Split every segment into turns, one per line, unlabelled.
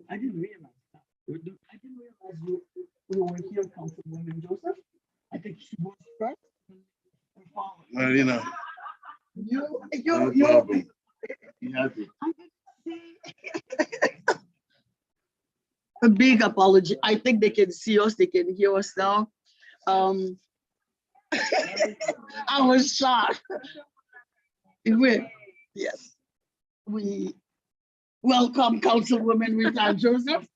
I didn't realize that. I didn't realize you were here, Councilwoman Joseph. I think she was first. And followed.
Well, you know, no
You.
problem. You have to.
I didn't see. A big apology. I think they can see us. They can hear us now. Um, I was shocked. Yes, we welcome Councilwoman Rita Joseph.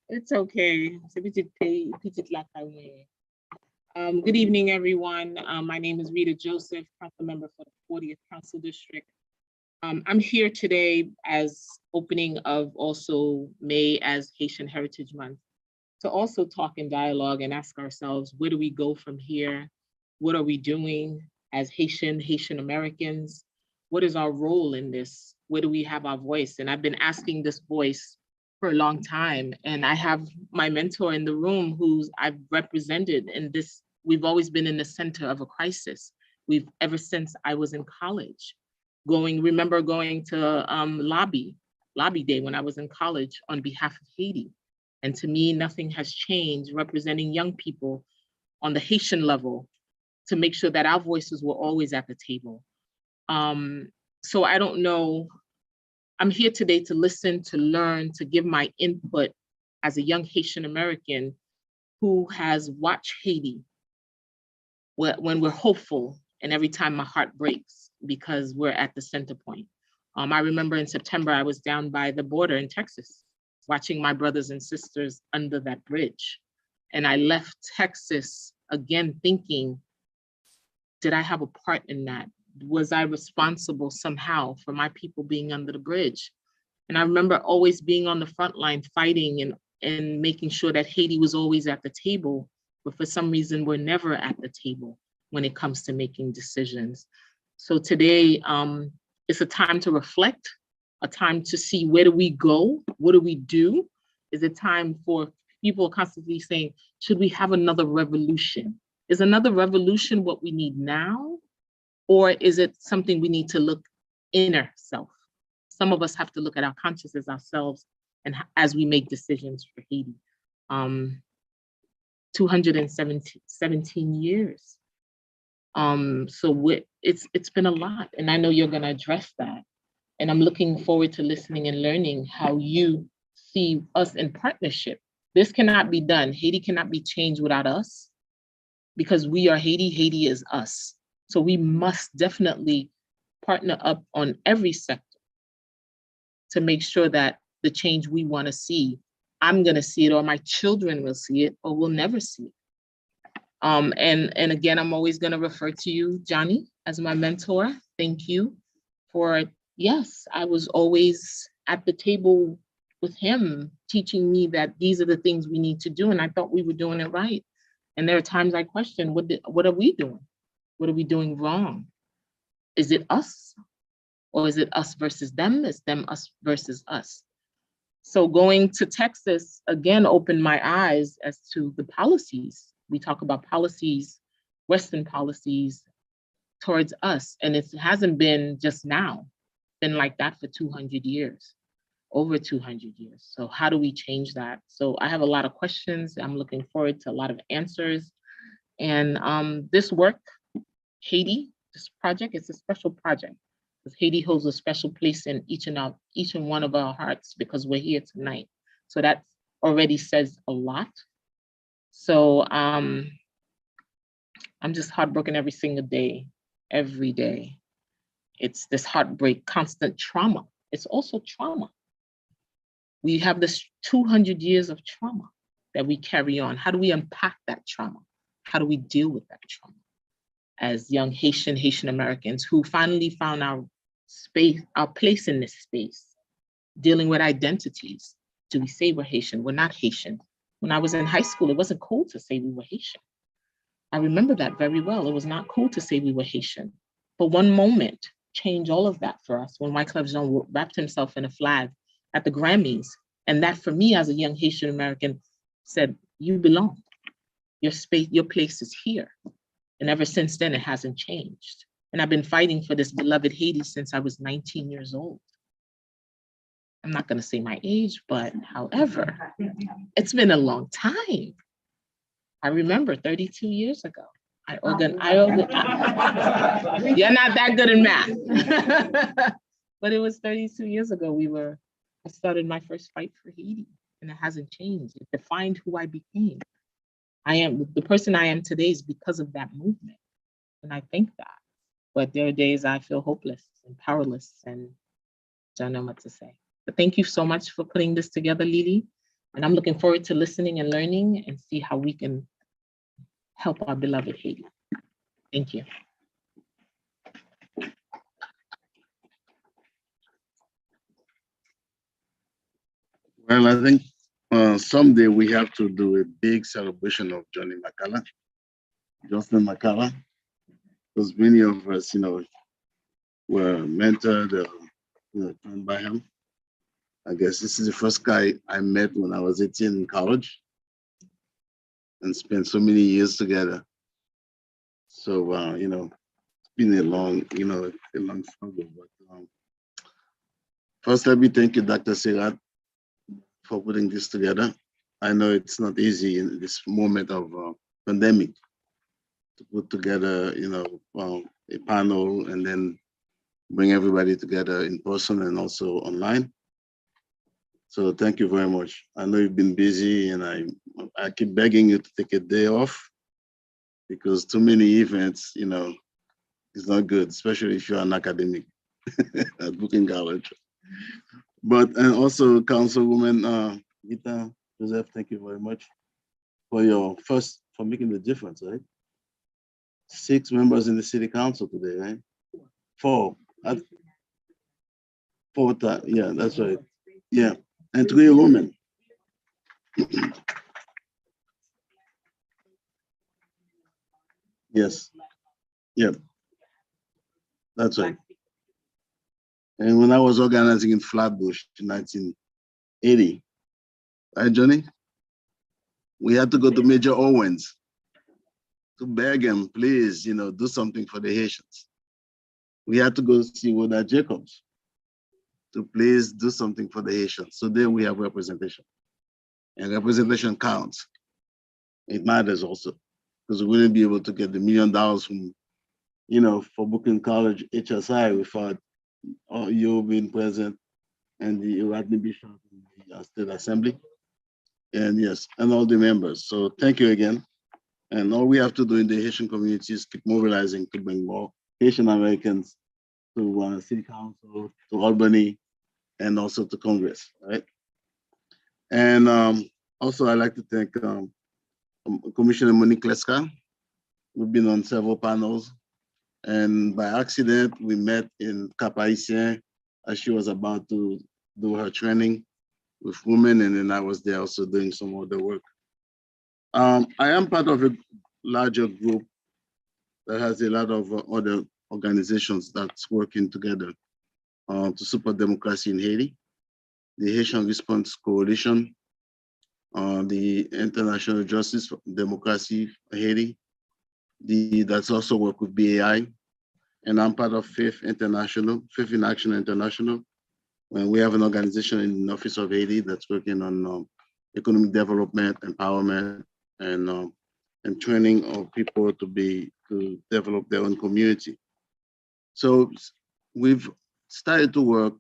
It's okay. So we did pay, we did like I way. Good evening, everyone. My name is Rita Joseph, council member for the 40th Council District. I'm here today as opening of also May as Haitian Heritage Month to also talk in dialogue and ask ourselves, where do we go from here? What are we doing as Haitian Americans? What is our role in this? Where do we have our voice? And I've been asking this voice for a long time. And I have my mentor in the room who's I've represented in this. We've always been in the center of a crisis. Ever since I was in college, remember going to lobby day when I was in college on behalf of Haiti. And to me, nothing has changed representing young people on the Haitian level to make sure that our voices were always at the table. So I don't know, I'm here today to listen, to learn, to give my input as a young Haitian American who has watched Haiti when we're hopeful and every time my heart breaks because we're at the center point. I remember in September, I was down by the border in Texas, watching my brothers and sisters under that bridge. And I left Texas again thinking, did I have a part in that? Was I responsible somehow for my people being under the bridge? And I remember always being on the front line fighting and making sure that Haiti was always at the table, but for some reason we're never at the table when it comes to making decisions. So today, it's a time to reflect, a time to see where do we go? What do we do? Is it time for people constantly saying, should we have another revolution? Is another revolution what we need now? Or is it something we need to look inner self? Some of us have to look at our consciousness ourselves and as we make decisions for Haiti. 217 years. So it's been a lot, and I know you're gonna address that. And I'm looking forward to listening and learning how you see us in partnership. This cannot be done. Haiti cannot be changed without us because we are Haiti, Haiti is us. So we must definitely partner up on every sector to make sure that the change we wanna see, I'm gonna see it or my children will see it or will never see it. And again, I'm always gonna refer to you, Johnny, as my mentor. Thank you for, yes, I was always at the table with him, teaching me that these are the things we need to do. And I thought we were doing it right. And there are times I question, what are we doing? What are we doing wrong? Is it us? Or is it us versus them? Is them us versus us? So going to Texas, again, opened my eyes as to the policies. We talk about policies, Western policies towards us. And it hasn't been just now, been like that for 200 years, over 200 years. So how do we change that? So I have a lot of questions. I'm looking forward to a lot of answers. And this work, Haiti, this project, is a special project because Haiti holds a special place in each and one of our hearts because we're here tonight. So that already says a lot. So I'm just heartbroken every single day, every day. It's this heartbreak, constant trauma. It's also trauma. We have this 200 years of trauma that we carry on. How do we unpack that trauma? How do we deal with that trauma? As young Haitian Americans who finally found our space, our place in this space, dealing with identities. Do we say we're Haitian? We're not Haitian. When I was in high school, it wasn't cool to say we were Haitian. I remember that very well. It was not cool to say we were Haitian. But one moment changed all of that for us when Wyclef Jean wrapped himself in a flag at the Grammys. And that for me as a young Haitian American said, you belong. Your space, your place is here. And ever since then, it hasn't changed. And I've been fighting for this beloved Haiti since I was 19 years old. I'm not going to say my age, but however, it's been a long time. I remember 32 years ago. You're not that good in math. But it was 32 years ago. I started my first fight for Haiti, and it hasn't changed. It defined who I became. I am the person I am today is because of that movement. And I think that. But there are days I feel hopeless and powerless and don't know what to say. But thank you so much for putting this together, Lily. And I'm looking forward to listening and learning and see how we can help our beloved Haiti. Thank you.
Well, I think someday we have to do a big celebration of Johnny Makala, Jocelyn Makala, because many of us, were mentored, turned by him. I guess this is the first guy I met when I was 18 in college and spent so many years together. So, it's been a long struggle. But first, let me thank you, Dr. Sirat, for putting this together. I know it's not easy in this moment of pandemic to put together, a panel and then bring everybody together in person and also online. So thank you very much. I know you've been busy, and I keep begging you to take a day off because too many events, is not good, especially if you're an academic at Booking College. But and also Councilwoman Gita Joseph, thank you very much for making the difference, right? 6 members in the city council today, right? 4. 4 times, yeah, that's right. Yeah, and 3 women. Yes, yeah, that's right. And when I was organizing in Flatbush in 1980, right, Johnny? We had to go to Major Owens to beg him, please, do something for the Haitians. We had to go see Woda Jacobs to please do something for the Haitians. So there we have representation. And representation counts. It matters also, because we wouldn't be able to get the $1 million from, for Booking College HSI without you being present and the Rodney Bishop in the State Assembly. And yes, and all the members. So thank you again. And all we have to do in the Haitian community is keep mobilizing to bring more Haitian Americans to City Council, to Albany, and also to Congress, right? And also I'd like to thank Commissioner Monique Leska. We've been on several panels, and by accident, we met in Cap Haitien as she was about to do her training with women, and then I was there also doing some other work. I am part of a larger group that has a lot of other organizations that's working together to support democracy in Haiti. The Haitian Response Coalition, the International Justice for Democracy for Haiti, that's also work with BAI, and I'm part of Faith in Action International. And we have an organization in the Office of Haiti that's working on economic development, empowerment, and training of people to develop their own community. So we've started to work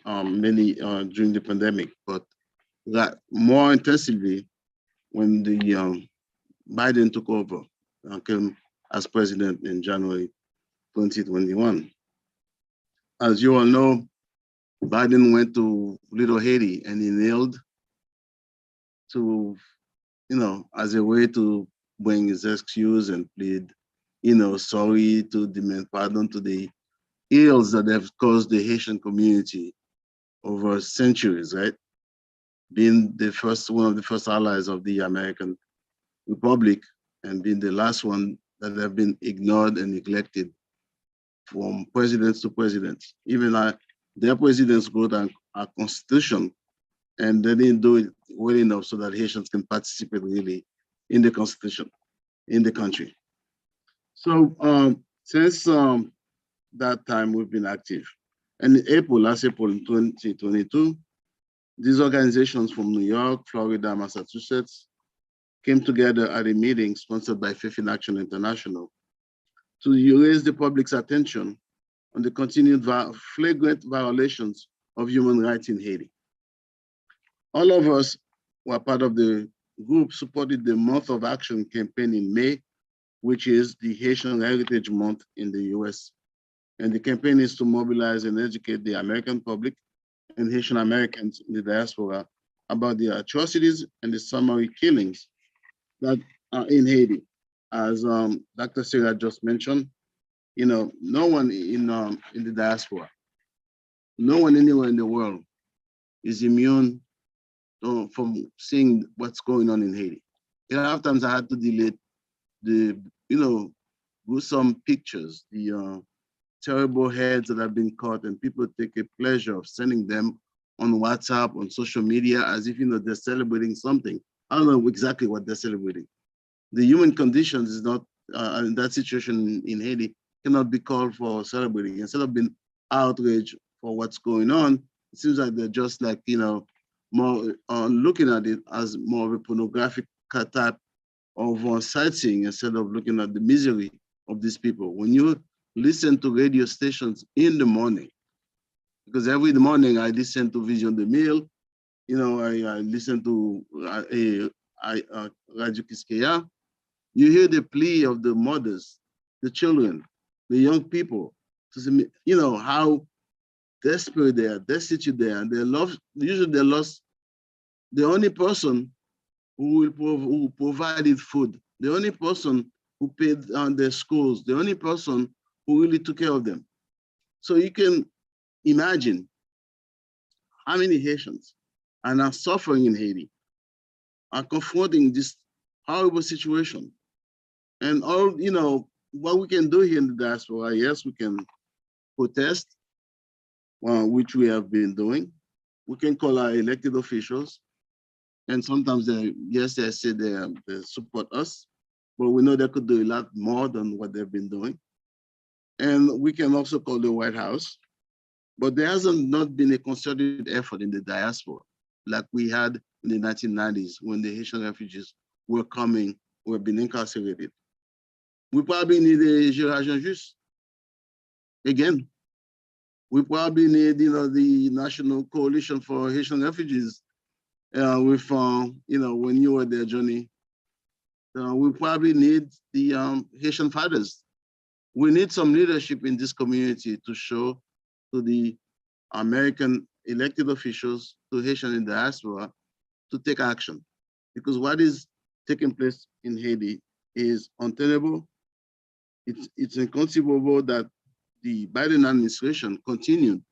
many during the pandemic, but got more intensively when the Biden took over, came as president in January 2021. As you all know, Biden went to Little Haiti and he knelt to, as a way to bring his excuse and plead, sorry, to demand pardon to the ills that have caused the Haitian community over centuries, right? Being one of the first allies of the American Republic and being the last one that have been ignored and neglected from presidents to presidents. Even their presidents wrote a constitution and they didn't do it well enough so that Haitians can participate really in the constitution, in the country. So since that time, we've been active. And in April, last April in 2022, these organizations from New York, Florida, Massachusetts came together at a meeting sponsored by Faith in Action International to raise the public's attention on the continued flagrant violations of human rights in Haiti. All of us who are part of the group supported the Month of Action campaign in May, which is the Haitian Heritage Month in the US. And the campaign is to mobilize and educate the American public and Haitian Americans in the diaspora about the atrocities and the summary killings that are in Haiti. As Dr. Sarah just mentioned, no one in the diaspora, no one anywhere in the world is immune from seeing what's going on in Haiti. A lot of times I had to delete the, gruesome pictures, the terrible heads that have been cut, and people take a pleasure of sending them on WhatsApp, on social media, as if they're celebrating something. I don't know exactly what they're celebrating. The human conditions is not in that situation in Haiti cannot be called for celebrating. Instead of being outraged for what's going on, it seems like they're just like more looking at it as more of a pornographic type of sightseeing instead of looking at the misery of these people. When you listen to radio stations in the morning, because every morning I listen to Vision de Mille, I listen to Radio Kiskeya, you hear the plea of the mothers, the children, the young people, to see, how desperate they are, destitute they are. Usually they lost the only person who provided food, the only person who paid on their schools, the only person who really took care of them. So you can imagine how many Haitians are now suffering in Haiti, are confronting this horrible situation. And all, what we can do here in the diaspora, yes, we can protest, which we have been doing. We can call our elected officials. And sometimes they say they support us, but we know they could do a lot more than what they've been doing. And we can also call the White House, but there hasn't not been a concerted effort in the diaspora like we had in the 1990s when the Haitian refugees were being incarcerated. We probably need a Gérard Just. Again, we probably need, the National Coalition for Haitian Refugees with, when you were there, Johnny. We probably need the Haitian fathers. We need some leadership in this community to show to the American elected officials, to Haitian in the diaspora, to take action. Because what is taking place in Haiti is untenable. It's inconceivable that the Biden administration continued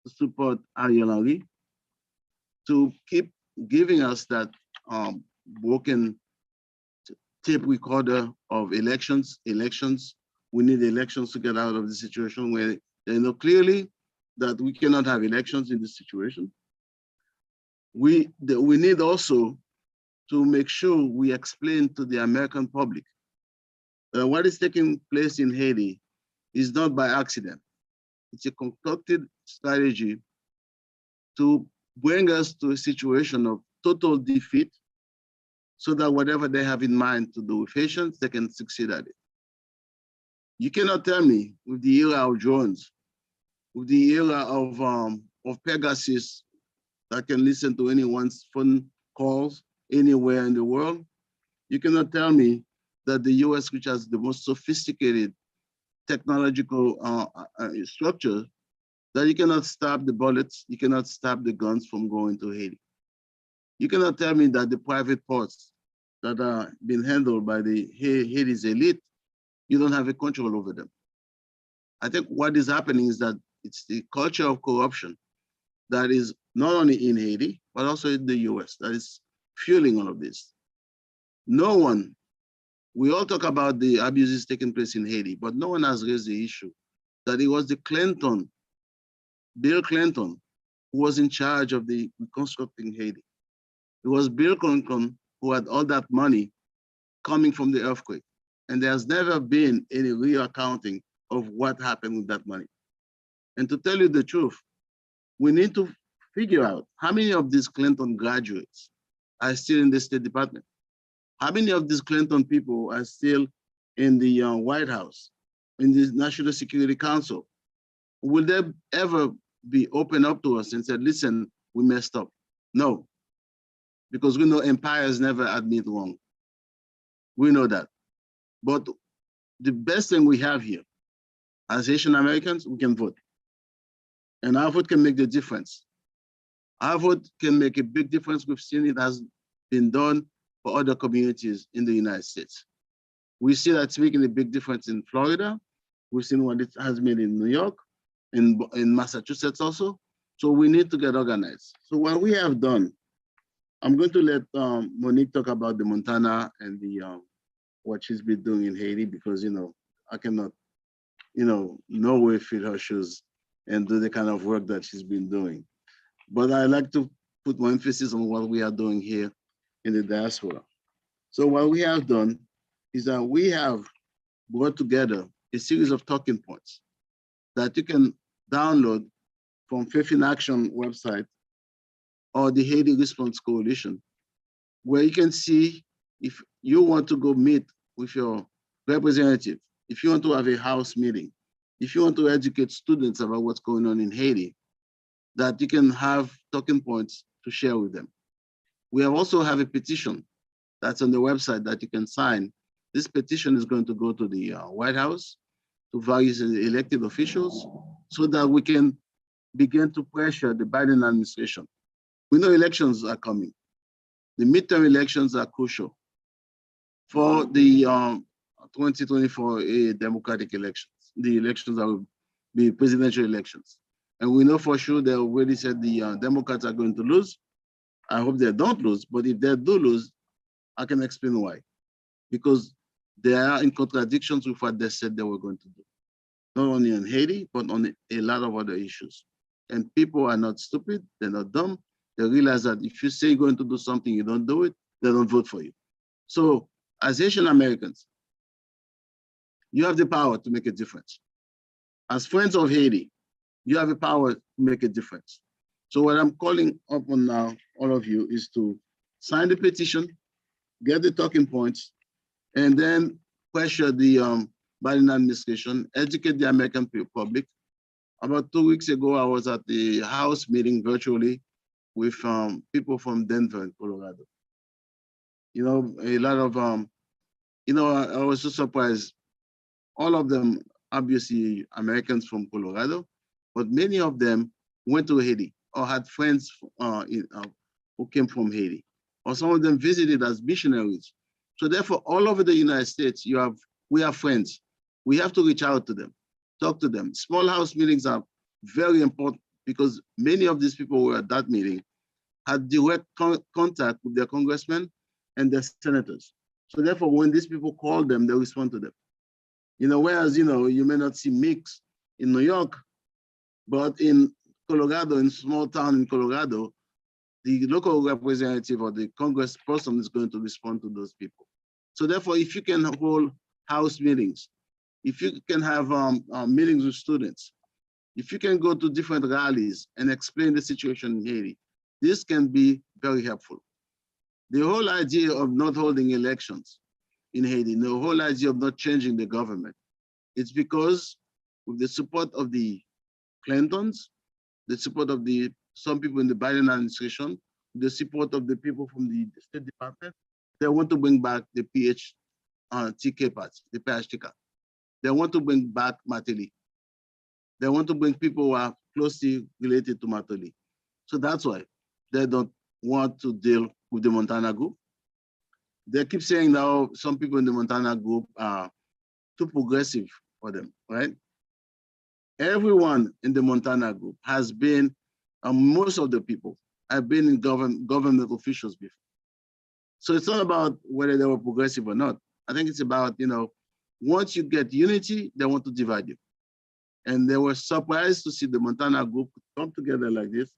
to support Ariel Henry, to keep giving us that broken tape recorder of elections. We need elections to get out of the situation where they know clearly that we cannot have elections in this situation. We need also to make sure we explain to the American public what is taking place in Haiti is not by accident. It's a concocted strategy to bring us to a situation of total defeat so that whatever they have in mind to do with Haitians, they can succeed at it. You cannot tell me with the era of drones, with the era of Pegasus that can listen to anyone's phone calls anywhere in the world, you cannot tell me that the US, which has the most sophisticated technological structure, that you cannot stop the bullets, you cannot stop the guns from going to Haiti. You cannot tell me that the private ports that are being handled by the Haiti's elite, you don't have a control over them. I think what is happening is that it's the culture of corruption that is not only in Haiti, but also in the US that is fueling all of this. No one, we all talk about the abuses taking place in Haiti, but no one has raised the issue that it was Bill Clinton, who was in charge of the reconstructing Haiti. It was Bill Clinton who had all that money coming from the earthquake. And there has never been any real accounting of what happened with that money. And to tell you the truth, we need to figure out how many of these Clinton graduates are still in the State Department. How many of these Clinton people are still in the White House, in the National Security Council? Will they ever be open up to us and said, listen, we messed up? No, because we know empires never admit wrong. We know that. But the best thing we have here, as Haitian Americans, we can vote. And our vote can make the difference. Our vote can make a big difference. We've seen it has been done for other communities in the United States. We see that's making a big difference in Florida. We've seen what it has made in New York, in Massachusetts also. So we need to get organized. So what we have done, I'm going to let Monique talk about the Montana and the what she's been doing in Haiti, because I cannot, no way fit her shoes and do the kind of work that she's been doing. But I like to put more emphasis on what we are doing here in the diaspora. So what we have done is that we have brought together a series of talking points that you can download from Faith in Action website or the Haiti Response Coalition, where you can see if you want to go meet with your representative, if you want to have a house meeting, if you want to educate students about what's going on in Haiti, that you can have talking points to share with them. We also have a petition that's on the website that you can sign. This petition is going to go to the White House, to various elected officials, so that we can begin to pressure the Biden administration. We know elections are coming. The midterm elections are crucial for the 2024 Democratic elections, the elections that will be presidential elections. And we know for sure they already said the Democrats are going to lose. I hope they don't lose, but if they do lose, I can explain why. Because they are in contradictions with what they said they were going to do. Not only in Haiti, but on a lot of other issues. And people are not stupid, they're not dumb. They realize that if you say you're going to do something, you don't do it, they don't vote for you. So as Asian Americans, you have the power to make a difference. As friends of Haiti, you have the power to make a difference. So what I'm calling upon now, all of you, is to sign the petition, get the talking points, and then pressure the Biden administration, educate the American public. About 2 weeks ago, I was at the House meeting virtually with people from Denver and Colorado. A lot of, I was so surprised. All of them, obviously Americans from Colorado, but many of them went to Haiti or had friends who came from Haiti, or some of them visited as missionaries. So therefore, all over the United States, we have friends. We have to reach out to them, talk to them. Small house meetings are very important because many of these people who were at that meeting had direct contact with their congressmen and their senators. So therefore, when these people call them, they respond to them. Whereas, you may not see mix in New York, but in Colorado, in small town in Colorado, the local representative or the congressperson is going to respond to those people. So therefore, if you can hold house meetings, if you can have meetings with students, if you can go to different rallies and explain the situation in Haiti, this can be very helpful. The whole idea of not holding elections in Haiti, the whole idea of not changing the government, it's because with the support of the Clintons, the support of some people in the Biden administration, the support of the people from the State Department, they want to bring back the PHTK party, the PHTK. They want to bring back Mateli. They want to bring people who are closely related to Mateli. So that's why they don't want to deal with the Montana group. They keep saying now some people in the Montana group are too progressive for them, right? Everyone in the Montana group has been, most of the people have been in government officials before. So it's not about whether they were progressive or not. I think it's about, once you get unity, they want to divide you. And they were surprised to see the Montana group come together like this.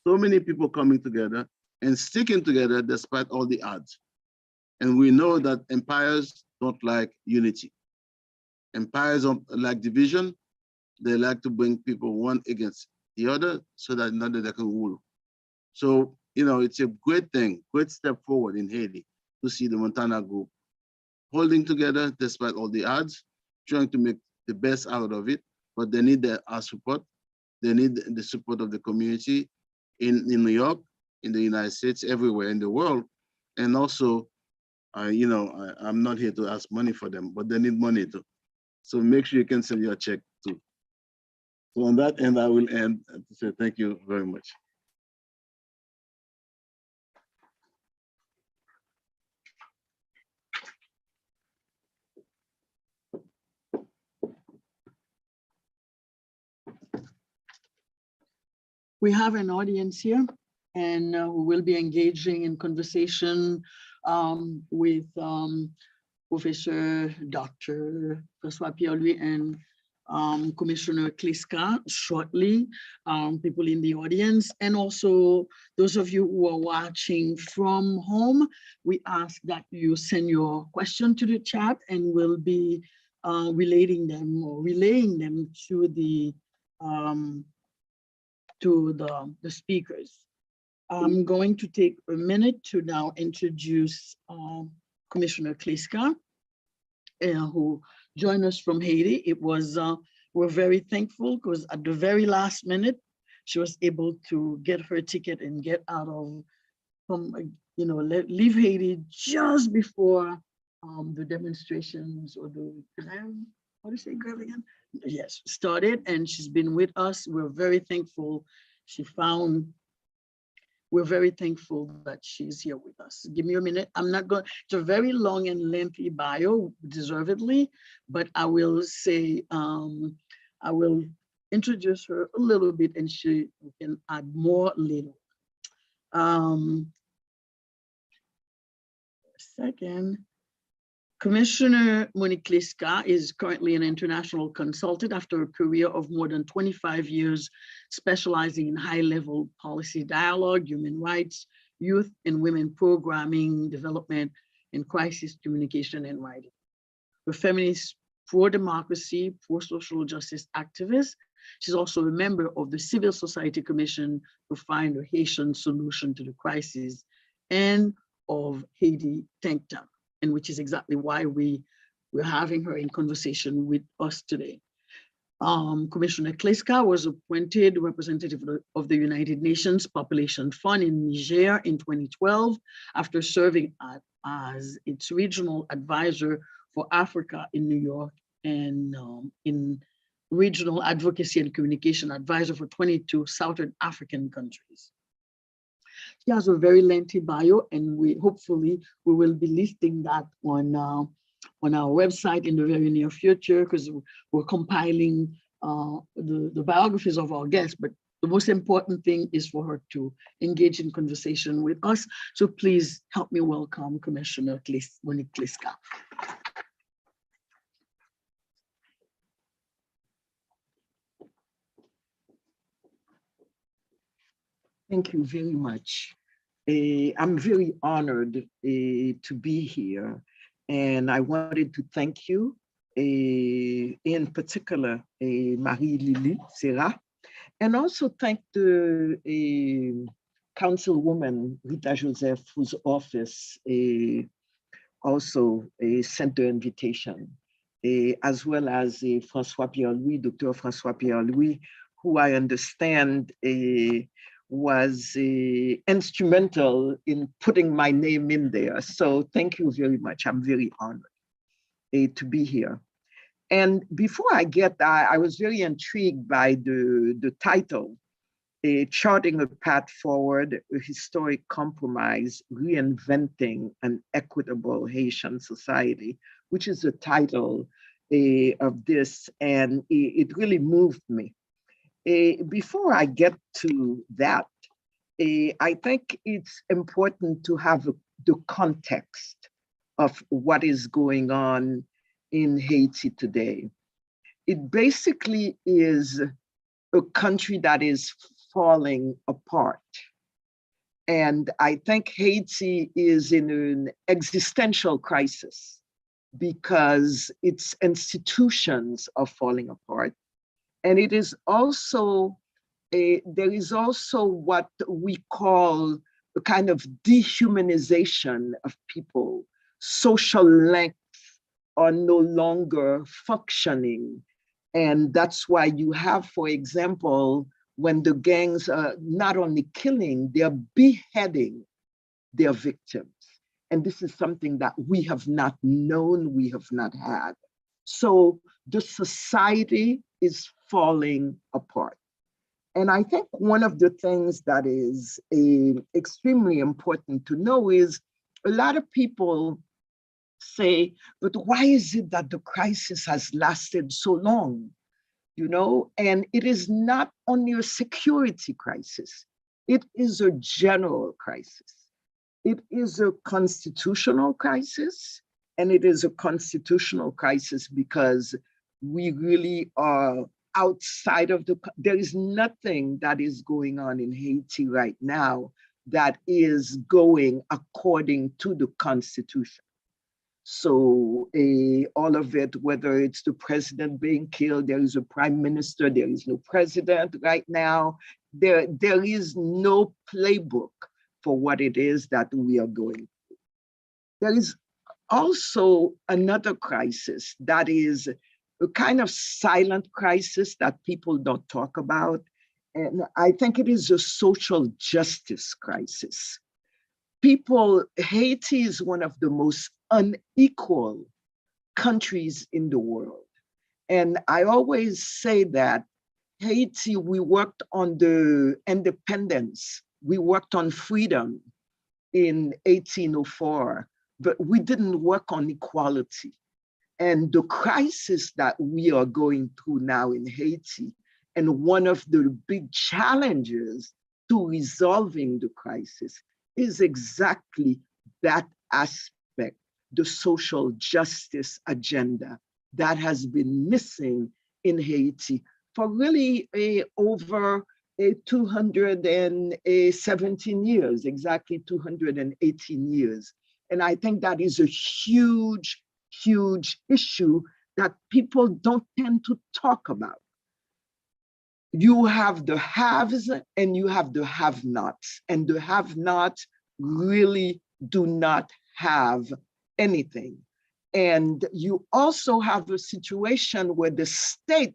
So many people coming together and sticking together despite all the odds. And we know that empires don't like unity. Empires don't like division. they like to bring people one against the other so that another they can rule. So, you know, it's a great thing, great step forward in Haiti to see the Montana group holding together despite all the odds, trying to make the best out of it, but they need our support. They need the support of the community in New York, in the United States, everywhere in the world. And also, you know, I'm not here to ask money for them, but they need money too. So make sure you can send your check too. So on that end, I will end to say thank you very much.
We have an audience here, and we will be engaging in conversation with Professor Dr. François Pierre-Louis and Commissioner Kliska shortly, people in the audience, and also those of you who are watching from home, we ask that you send your question to the chat, and we'll be relaying them to the speakers. I'm going to take a minute to now introduce Commissioner Kliska, who joined us from Haiti. It was, we're very thankful because at the very last minute, she was able to get her ticket and get out of, you know, leave Haiti just before the demonstrations or the, what do you say, grab again? Yes, started, and she's been with us. We're very thankful. We're very thankful that she's here with us. Give me a minute. I'm not going, it's a very long and lengthy bio, deservedly, but I will say, I will introduce her a little bit and she can add more later. Second. Commissioner Monique Kliska is currently an international consultant after a career of more than 25 years, specializing in high-level policy dialogue, human rights, youth and women programming, development, and crisis communication and writing. A feminist, pro-democracy, pro-social justice activist, she's also a member of the Civil Society Commission to find a Haitian solution to the crisis, and of Haiti Think Tank, and which is exactly why we're having her in conversation with us today. Commissioner Kliska was appointed representative of the United Nations Population Fund in Niger in 2012, after serving as its regional advisor for Africa in New York, and in regional advocacy and communication advisor for 22 Southern African countries. She has a very lengthy bio, and hopefully we will be listing that on our website in the very near future, because we're compiling the biographies of our guests. But the most important thing is for her to engage in conversation with us. So please help me welcome Commissioner Monique Kliska.
Thank you very much. I'm very honored to be here, and I wanted to thank you, in particular, Marie-Lily Serra, and also thank the Councilwoman Rita Joseph, whose office also sent the invitation, as well as François Pierre-Louis, Dr. François Pierre-Louis, who I understand was instrumental in putting my name in there. So thank you very much. I'm very honored to be here. And before I get that, I was very intrigued by the title, Charting a Path Forward, a Historic Compromise, Reinventing an Equitable Haitian Society, which is the title of this, and it really moved me. Before I get to that, I think it's important to have the context of what is going on in Haiti today. It basically is a country that is falling apart. And I think Haiti is in an existential crisis because its institutions are falling apart. And it is also, there is also what we call a kind of dehumanization of people. Social links are no longer functioning. And that's why you have, for example, when the gangs are not only killing, they're beheading their victims. And this is something that we have not known, we have not had. So the society is falling apart. And I think one of the things that is extremely important to know is a lot of people say, but why is it that the crisis has lasted so long? You know, and it is not only a security crisis, it is a general crisis. It is a constitutional crisis, and it is a constitutional crisis because we really are outside of there is nothing that is going on in Haiti right now that is going according to the Constitution. So all of it, whether it's the president being killed, there is a prime minister, there is no president right now. There is no playbook for what it is that we are going through. There is also another crisis that is a kind of silent crisis that people don't talk about. And I think it is a social justice crisis. Haiti is one of the most unequal countries in the world. And I always say that Haiti, we worked on the independence, we worked on freedom in 1804, but we didn't work on equality. And the crisis that we are going through now in Haiti, and one of the big challenges to resolving the crisis is exactly that aspect, the social justice agenda that has been missing in Haiti for really over 217 years, exactly 218 years. And I think that is a huge, huge issue that people don't tend to talk about. You have the haves and you have the have-nots, and the have-nots really do not have anything. And you also have a situation where the state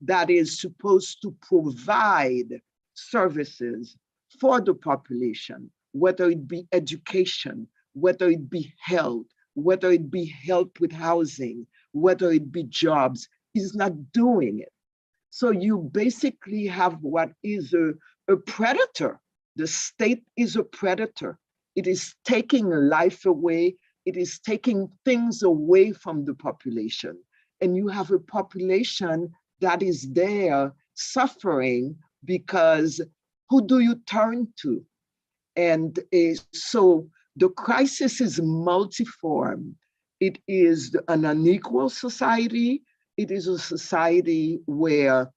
that is supposed to provide services for the population, whether it be education, whether it be health, whether it be help with housing, whether it be jobs, is not doing it. So you basically have what is a predator. The state is a predator. It is taking life away. It is taking things away from the population. And you have a population that is there suffering because who do you turn to? And so the crisis is multiform. It is an unequal society. It is a society where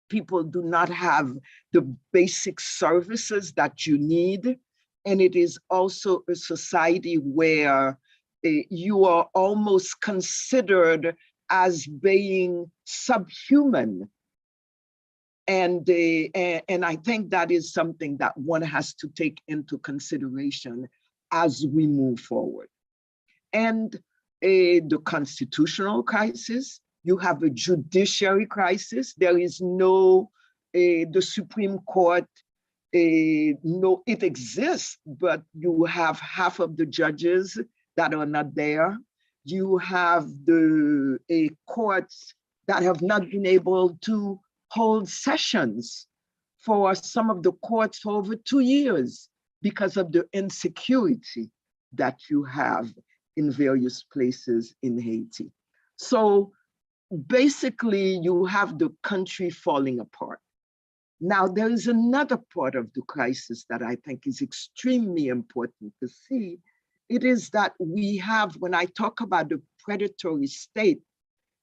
people do not have the basic services that you need. And it is also a society where you are almost considered as being subhuman. And I think that is something that one has to take into consideration as we move forward. And the constitutional crisis, you have a judiciary crisis. There is no, the Supreme Court, no, it exists, but you have half of the judges that are not there. You have the courts that have not been able to hold sessions for some of the courts for over 2 years because of the insecurity that you have in various places in Haiti. So basically you have the country falling apart. Now there is another part of the crisis that I think is extremely important to see. It is that we have, when I talk about the predatory state,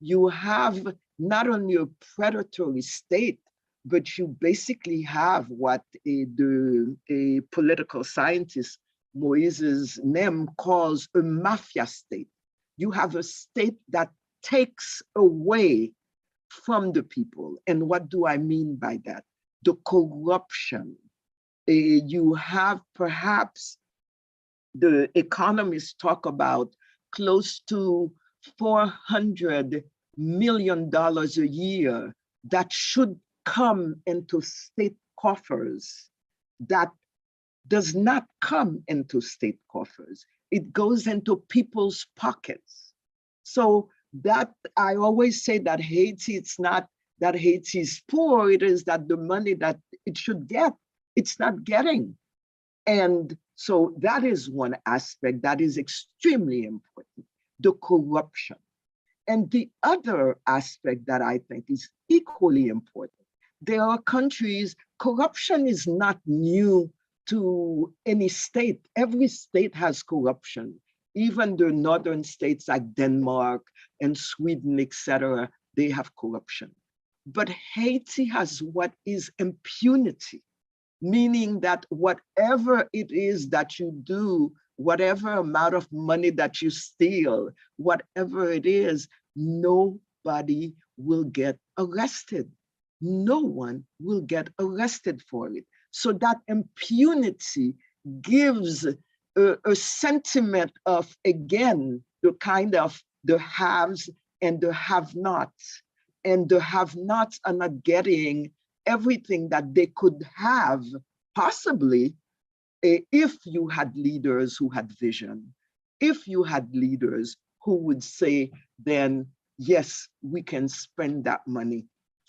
you have not only a predatory state, but you basically have what the political scientist Moises Nem calls a mafia state. You have a state that takes away from the people. And what do I mean by that? The corruption. You have perhaps, the economists talk about close to $400 million a year that should come into state coffers, that does not come into state coffers. It goes into people's pockets. So that, I always say that Haiti, it's not that Haiti is poor, it is that the money that it should get, it's not getting. And so that is one aspect that is extremely important, the corruption. And the other aspect that I think is equally important, there are countries, corruption is not new to any state. Every state has corruption. Even the northern states like Denmark and Sweden, etc., they have corruption. But Haiti has what is impunity, meaning that whatever it is that you do, whatever amount of money that you steal, whatever it is, nobody will get arrested. No one will get arrested for it. So that impunity gives a sentiment of, again, the kind of the haves and the have-nots. And the have-nots are not getting everything that they could have, possibly, if you had leaders who had vision, if you had leaders who would say, then, yes, we can spend that money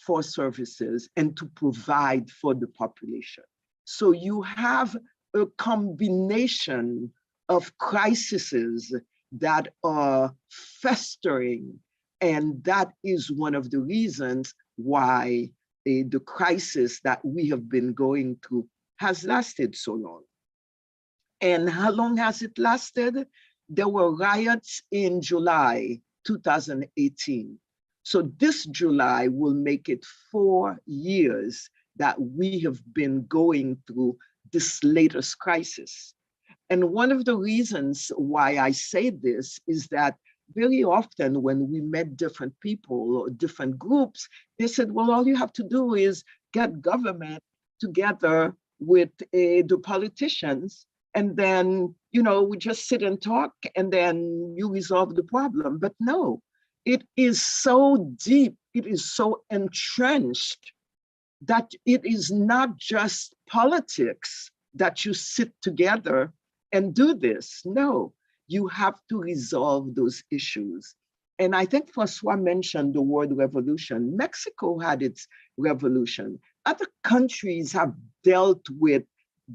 for services and to provide for the population. So you have a combination of crises that are festering, and that is one of the reasons why the crisis that we have been going through has lasted so long. And how long has it lasted? There were riots in July 2018. So this July will make it 4 years that we have been going through this latest crisis. And one of the reasons why I say this is that very often when we met different people or different groups, they said, well, all you have to do is get government together with the politicians, and then, you know, we just sit and talk and then you resolve the problem. But no, it is so deep, it is so entrenched that it is not just politics that you sit together and do this. No, you have to resolve those issues. And I think Francois mentioned the word revolution. Mexico had its revolution. Other countries have dealt with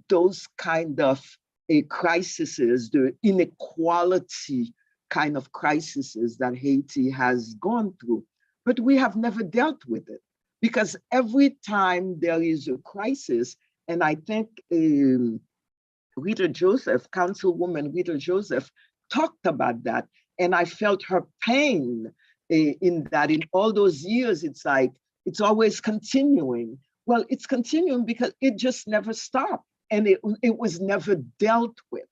those kind of crises, the inequality kind of crises that Haiti has gone through. But we have never dealt with it, because every time there is a crisis, and I think Rita Joseph, Councilwoman Rita Joseph, talked about that, and I felt her pain in that. In all those years, it's like, it's always continuing. Well, it's continuing because it just never stopped, and it was never dealt with.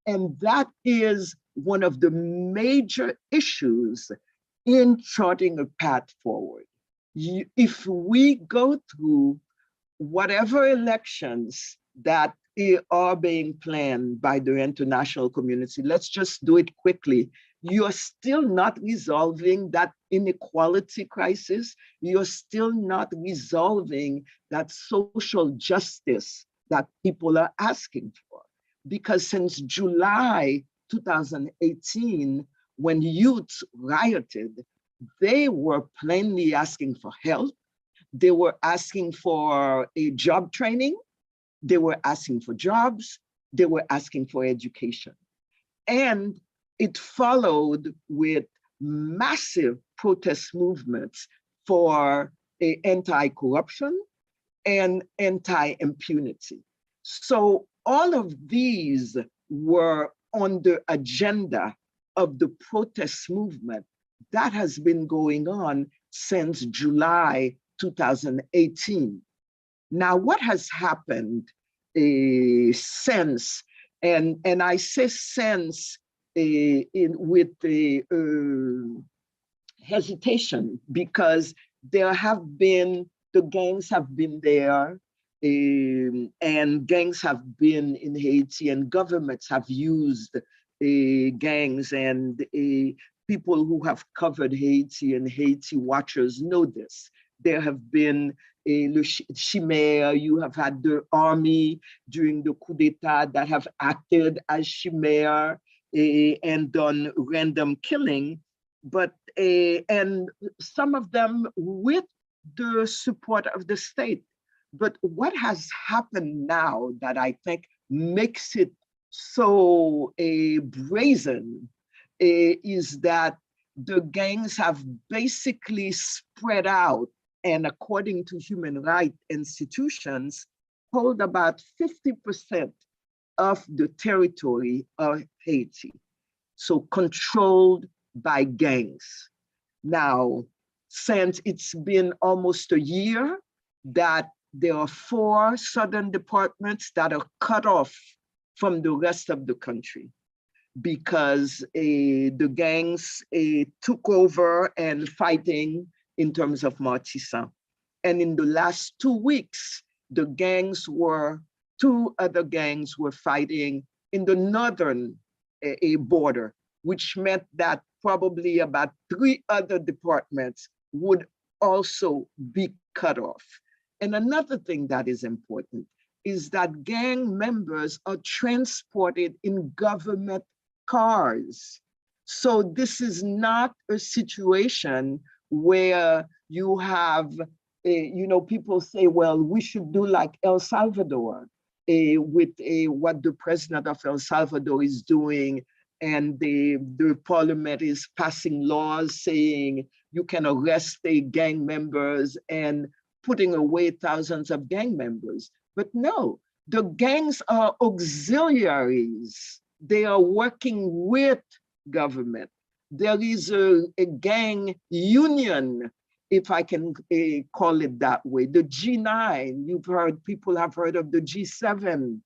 And that is one of the major issues in charting a path forward. If we go through whatever elections that are being planned by the international community, let's just do it quickly, you're still not resolving that inequality crisis. You're still not resolving that social justice that people are asking for. Because since July 2018, when youth rioted, they were plainly asking for help. They were asking for a job training. They were asking for jobs. They were asking for education. And it followed with massive protest movements for anti-corruption and anti-impunity. So all of these were on the agenda of the protest movement that has been going on since July 2018. Now, what has happened since, and I say since with the hesitation, because the gangs have been there, and gangs have been in Haiti, and governments have used gangs, and people who have covered Haiti and Haiti watchers know this. There have been Le Chimère, you have had the army during the coup d'etat that have acted as Chimère and done random killing, but and some of them with the support of the state. But what has happened now that I think makes it so brazen is that the gangs have basically spread out, and according to human rights institutions, hold about 50% of the territory of Haiti. So controlled by gangs. Now, since it's been almost a year that there are 4 southern departments that are cut off from the rest of the country because the gangs took over and fighting in terms of Martissa. And in the last 2 weeks, the gangs were, 2 other gangs were fighting in the northern border, which meant that probably about 3 other departments would also be cut off. And another thing that is important is that gang members are transported in government cars. So this is not a situation where you have, people say, well, we should do like El Salvador with what the president of El Salvador is doing, and the parliament is passing laws saying you can arrest gang members and putting away thousands of gang members. But no, the gangs are auxiliaries. They are working with government. There is a gang union, if I can call it that way. The G9, people have heard of the G7,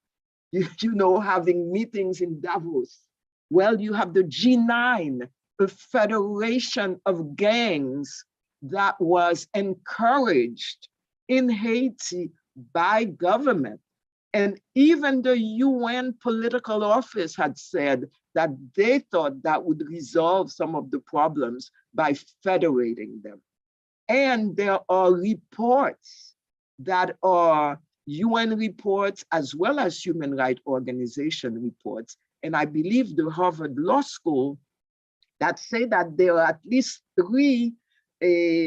having meetings in Davos. Well, you have the G9, a federation of gangs that was encouraged in Haiti by government. And even the UN political office had said that they thought that would resolve some of the problems by federating them. And there are reports that are UN reports as well as human rights organization reports. And I believe the Harvard Law School that say that there are at least 3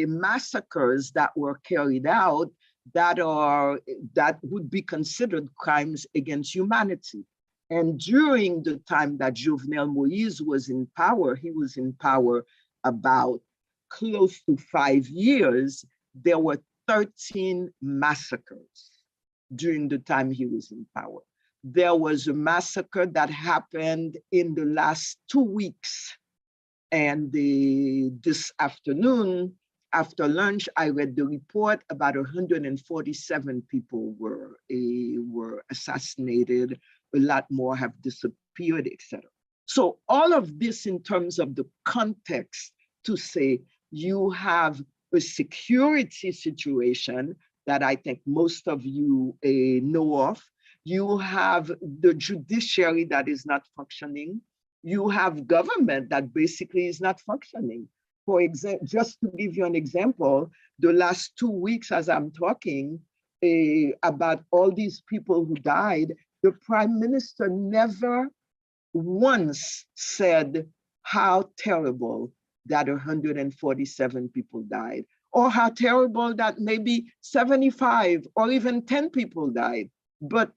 massacres that were carried out that would be considered crimes against humanity. And during the time that Jovenel Moïse was in power, he was in power about close to 5 years, there were 13 massacres during the time he was in power. There was a massacre that happened in the last 2 weeks. And this afternoon, after lunch, I read the report. About 147 people were assassinated. A lot more have disappeared, etc. So all of this in terms of the context to say you have a security situation that I think most of you know of. You have the judiciary that is not functioning. You have government that basically is not functioning. For example, just to give you an example, the last 2 weeks as I'm talking about all these people who died, the prime minister never once said how terrible that 147 people died, or how terrible that maybe 75 or even 10 people died. But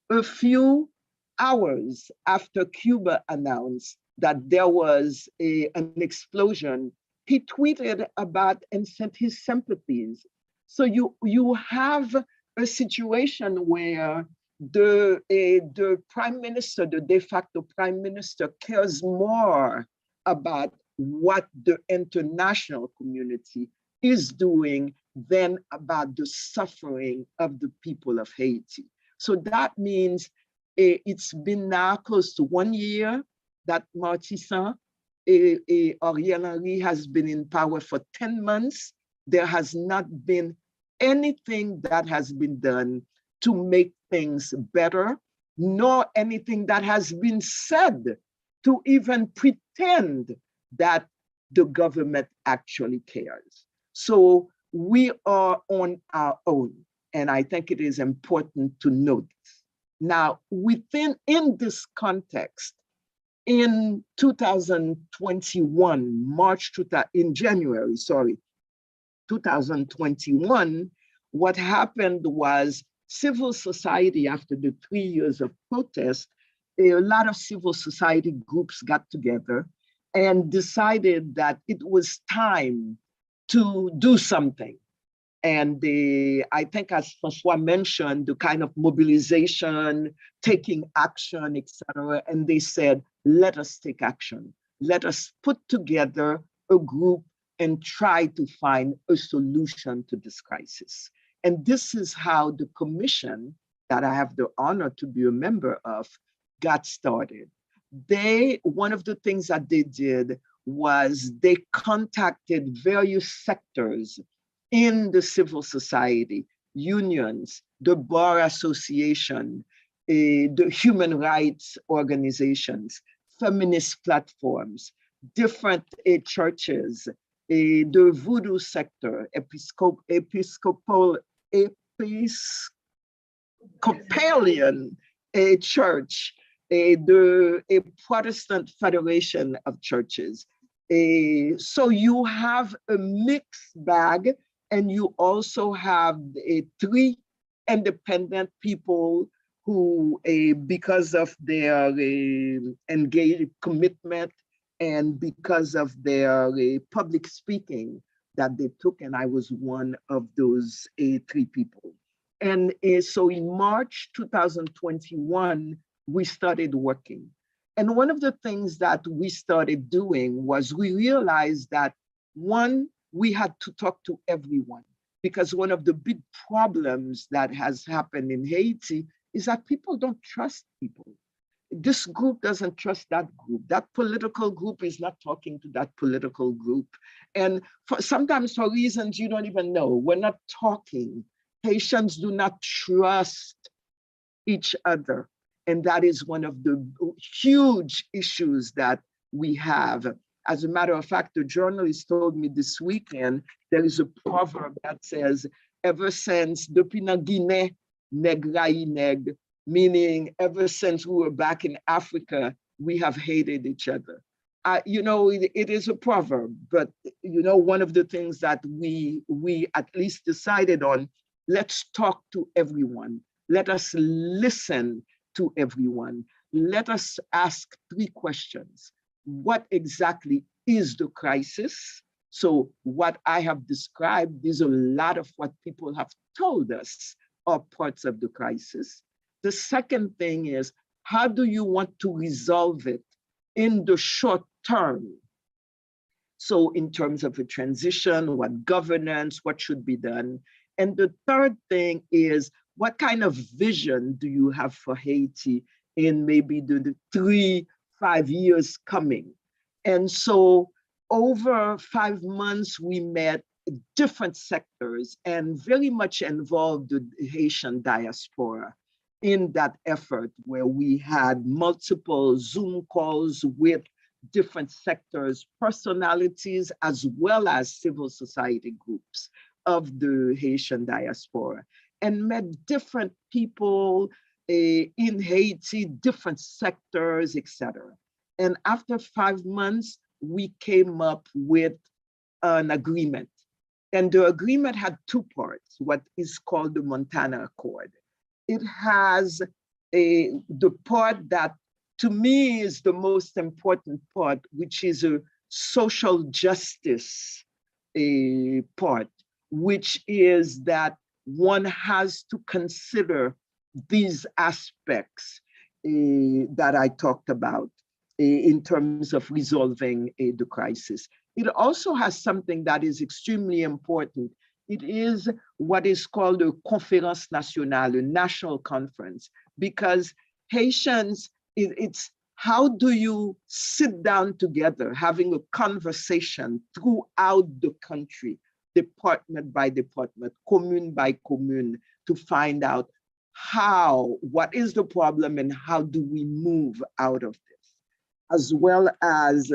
a few hours after Cuba announced that there was an explosion, he tweeted about and sent his sympathies. So you have a situation where the prime minister, the de facto prime minister, cares more about what the international community is doing than about the suffering of the people of Haiti. So that means it's been now close to 1 year that Martissa, Ariel Henry has been in power for 10 months. there has not been anything that has been done to make things better, nor anything that has been said to even pretend that the government actually cares. So we are on our own, and I think it is important to note this. Now, in this context, in 2021, in January, 2021, what happened was civil society, after the 3 years of protest, a lot of civil society groups got together and decided that it was time to do something. And I think, as Francois mentioned, the kind of mobilization, taking action, etc. And they said, let us take action. Let us put together a group and try to find a solution to this crisis. And this is how the commission, that I have the honor to be a member of, got started. One of the things that they did was they contacted various sectors in the civil society, unions, the Bar Association, the human rights organizations, feminist platforms, different churches, the voodoo sector, Episcopalian church, the Protestant Federation of Churches. So you have a mixed bag, and you also have 3 independent people who, because of their engaged commitment and because of their public speaking that they took, and I was one of those 3 people. And so in March 2021, we started working. And one of the things that we started doing was we realized that, one, we had to talk to everyone, because one of the big problems that has happened in Haiti is that people don't trust people. This group doesn't trust that group. That political group is not talking to that political group. And sometimes for reasons you don't even know, we're not talking. Haitians do not trust each other. And that is one of the huge issues that we have. As a matter of fact, a journalist told me this weekend, there is a proverb that says, ever since, depuis na Guinée, neg rai neg, meaning ever since we were back in Africa, we have hated each other. It is a proverb, but one of the things that we at least decided on, let's talk to everyone. Let us listen to everyone. Let us ask 3 questions. What exactly is the crisis? So what I have described is a lot of what people have told us are parts of the crisis. The second thing is, how do you want to resolve it in the short term? So in terms of a transition, what governance, what should be done? And the third thing is, what kind of vision do you have for Haiti in maybe the 3-5 years coming? And so over 5 months, we met different sectors and very much involved the Haitian diaspora in that effort, where we had multiple Zoom calls with different sectors, personalities, as well as civil society groups of the Haitian diaspora, and met different people in Haiti, different sectors, etc. And after 5 months, we came up with an agreement. And the agreement had 2 parts, what is called the Montana Accord. It has the part that, to me, is the most important part, which is a social justice part, which is that one has to consider these aspects that I talked about in terms of resolving the crisis. It also has something that is extremely important. It is what is called a conférence nationale, a national conference, because Haitians, it's how do you sit down together, having a conversation throughout the country department by department, commune by commune, to find out what is the problem and how do we move out of this, as well as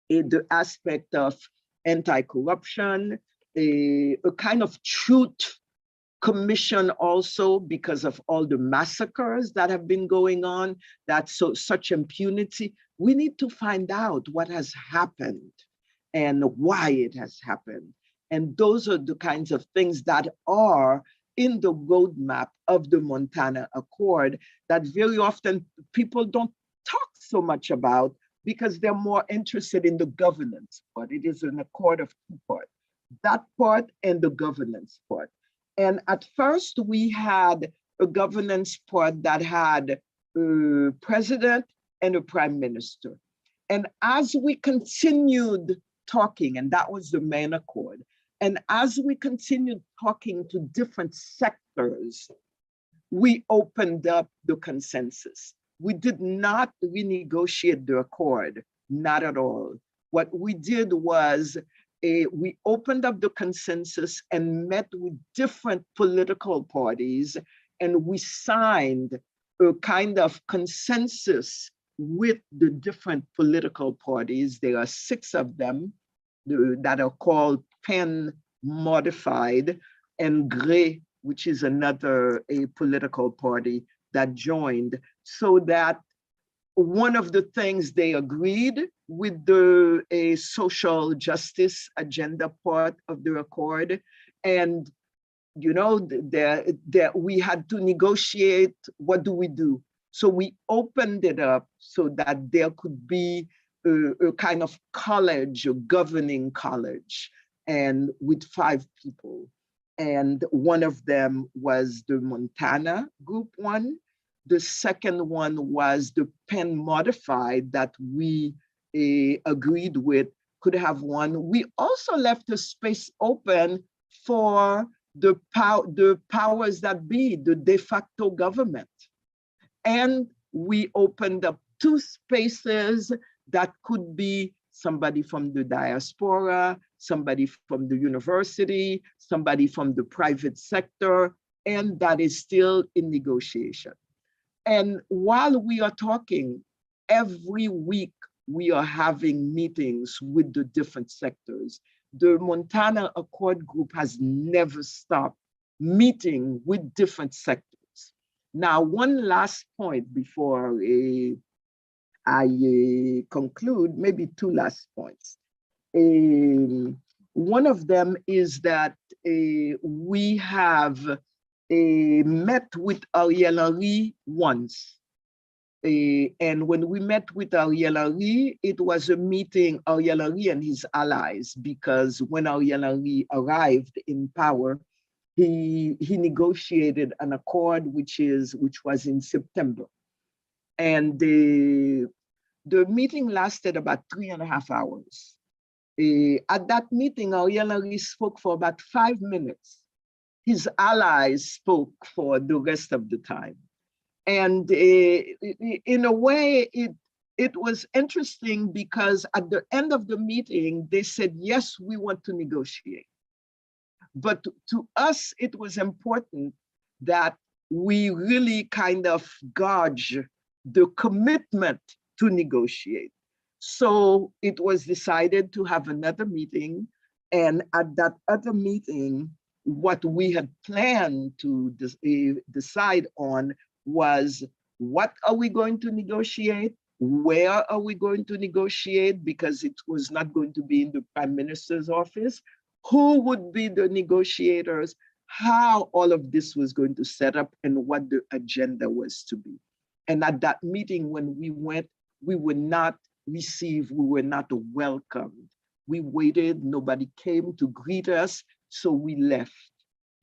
the aspect of anti-corruption, a kind of truth commission also, because of all the massacres that have been going on, that's such impunity. We need to find out what has happened and why it has happened. And those are the kinds of things that are in the roadmap of the Montana Accord that very often people don't talk so much about, because they're more interested in the governance part. It is an accord of two parts, that part and the governance part. And at first we had a governance part that had a president and a prime minister. And as we continued talking, and that was the main accord, and as we continued talking to different sectors, we opened up the consensus. We did not renegotiate the accord, not at all. What we did was we opened up the consensus and met with different political parties, and we signed a kind of consensus with the different political parties. There are 6 of them that are called PEN modified, and GRE, which is another political party that joined, so that one of the things they agreed with the social justice agenda part of the accord. And, you know, we had to negotiate, what do we do? So we opened it up so that there could be a kind of college, a governing college, and with 5 people. And one of them was the Montana group one. The second one was the PEN modified that we agreed with could have one. We also left a space open for the powers that be, the de facto government. And we opened up 2 spaces that could be somebody from the diaspora, somebody from the university, somebody from the private sector, and that is still in negotiation. And while we are talking, every week we are having meetings with the different sectors. The Montana Accord Group has never stopped meeting with different sectors. Now, one last point before I conclude, maybe 2 last points. One of them is that we have met with Ariel Henry once. And when we met with Ariel Henry, it was a meeting, Ariel Henry and his allies, because when Ariel Henry arrived in power, he negotiated an accord which was in September. And the meeting lasted about 3.5 hours. At that meeting, Ariel Henry spoke for about 5 minutes. His allies spoke for the rest of the time. And in a way, it was interesting, because at the end of the meeting, they said, yes, we want to negotiate. But to us, it was important that we really kind of gauge the commitment to negotiate. So it was decided to have another meeting. And at that other meeting, what we had planned to decide on was, what are we going to negotiate? Where are we going to negotiate? Because it was not going to be in the Prime Minister's office. Who would be the negotiators? How all of this was going to set up, and what the agenda was to be. And at that meeting, when we went, we were not received, we were not welcomed. We waited, nobody came to greet us, so we left.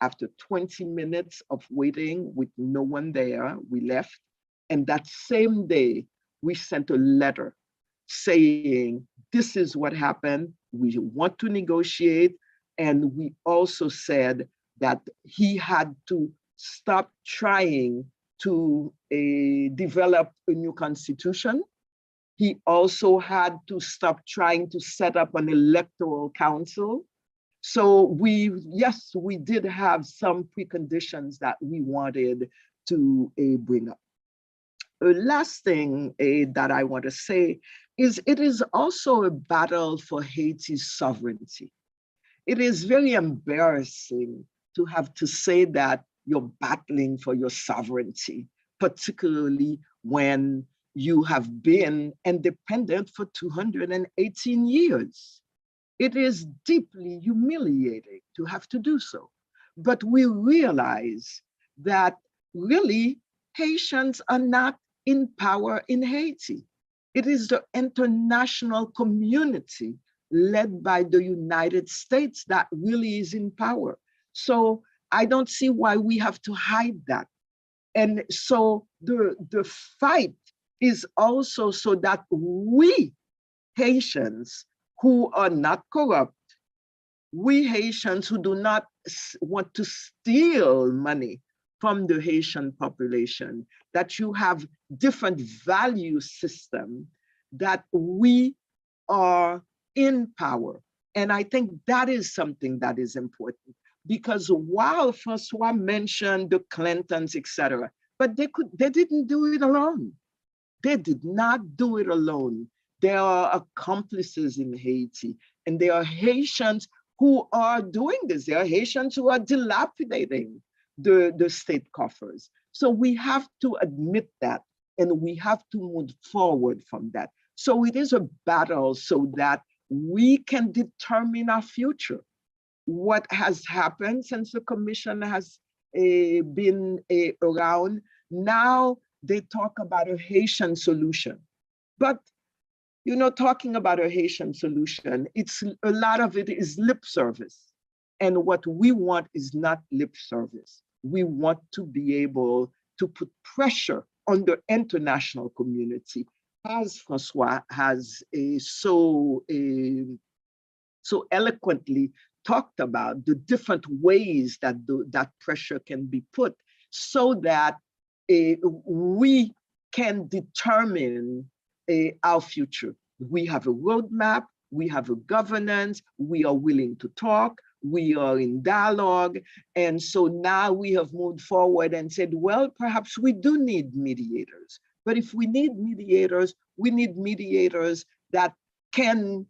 After 20 minutes of waiting with no one there, we left. And that same day, we sent a letter saying, this is what happened, we want to negotiate. And we also said that he had to stop trying to develop a new constitution. He also had to stop trying to set up an electoral council. So yes, we did have some preconditions that we wanted to bring up. The last thing that I want to say is it is also a battle for Haiti's sovereignty. It is very embarrassing to have to say that you're battling for your sovereignty, particularly when you have been independent for 218 years. It is deeply humiliating to have to do so. But we realize that really Haitians are not in power in Haiti. It is the international community led by the United States that really is in power. So I don't see why we have to hide that. And so the fight is also so that we Haitians who are not corrupt, we Haitians who do not want to steal money from the Haitian population, that you have different value system, that we are in power. And I think that is something that is important, because while Francois mentioned the Clintons, etc., but they didn't do it alone. They did not do it alone. There are accomplices in Haiti, and there are Haitians who are doing this. There are Haitians who are dilapidating the state coffers. So we have to admit that, and we have to move forward from that. So it is a battle so that we can determine our future. What has happened since the commission has been around, now they talk about a Haitian solution. But you know, talking about a Haitian solution, it's a lot of it is lip service. And what we want is not lip service. We want to be able to put pressure on the international community, as Francois has so eloquently talked about, the different ways that that pressure can be put, so that we can determine our future. We have a roadmap, we have a governance, we are willing to talk, we are in dialogue. And so now we have moved forward and said, well, perhaps we do need mediators. But if we need mediators, we need mediators that can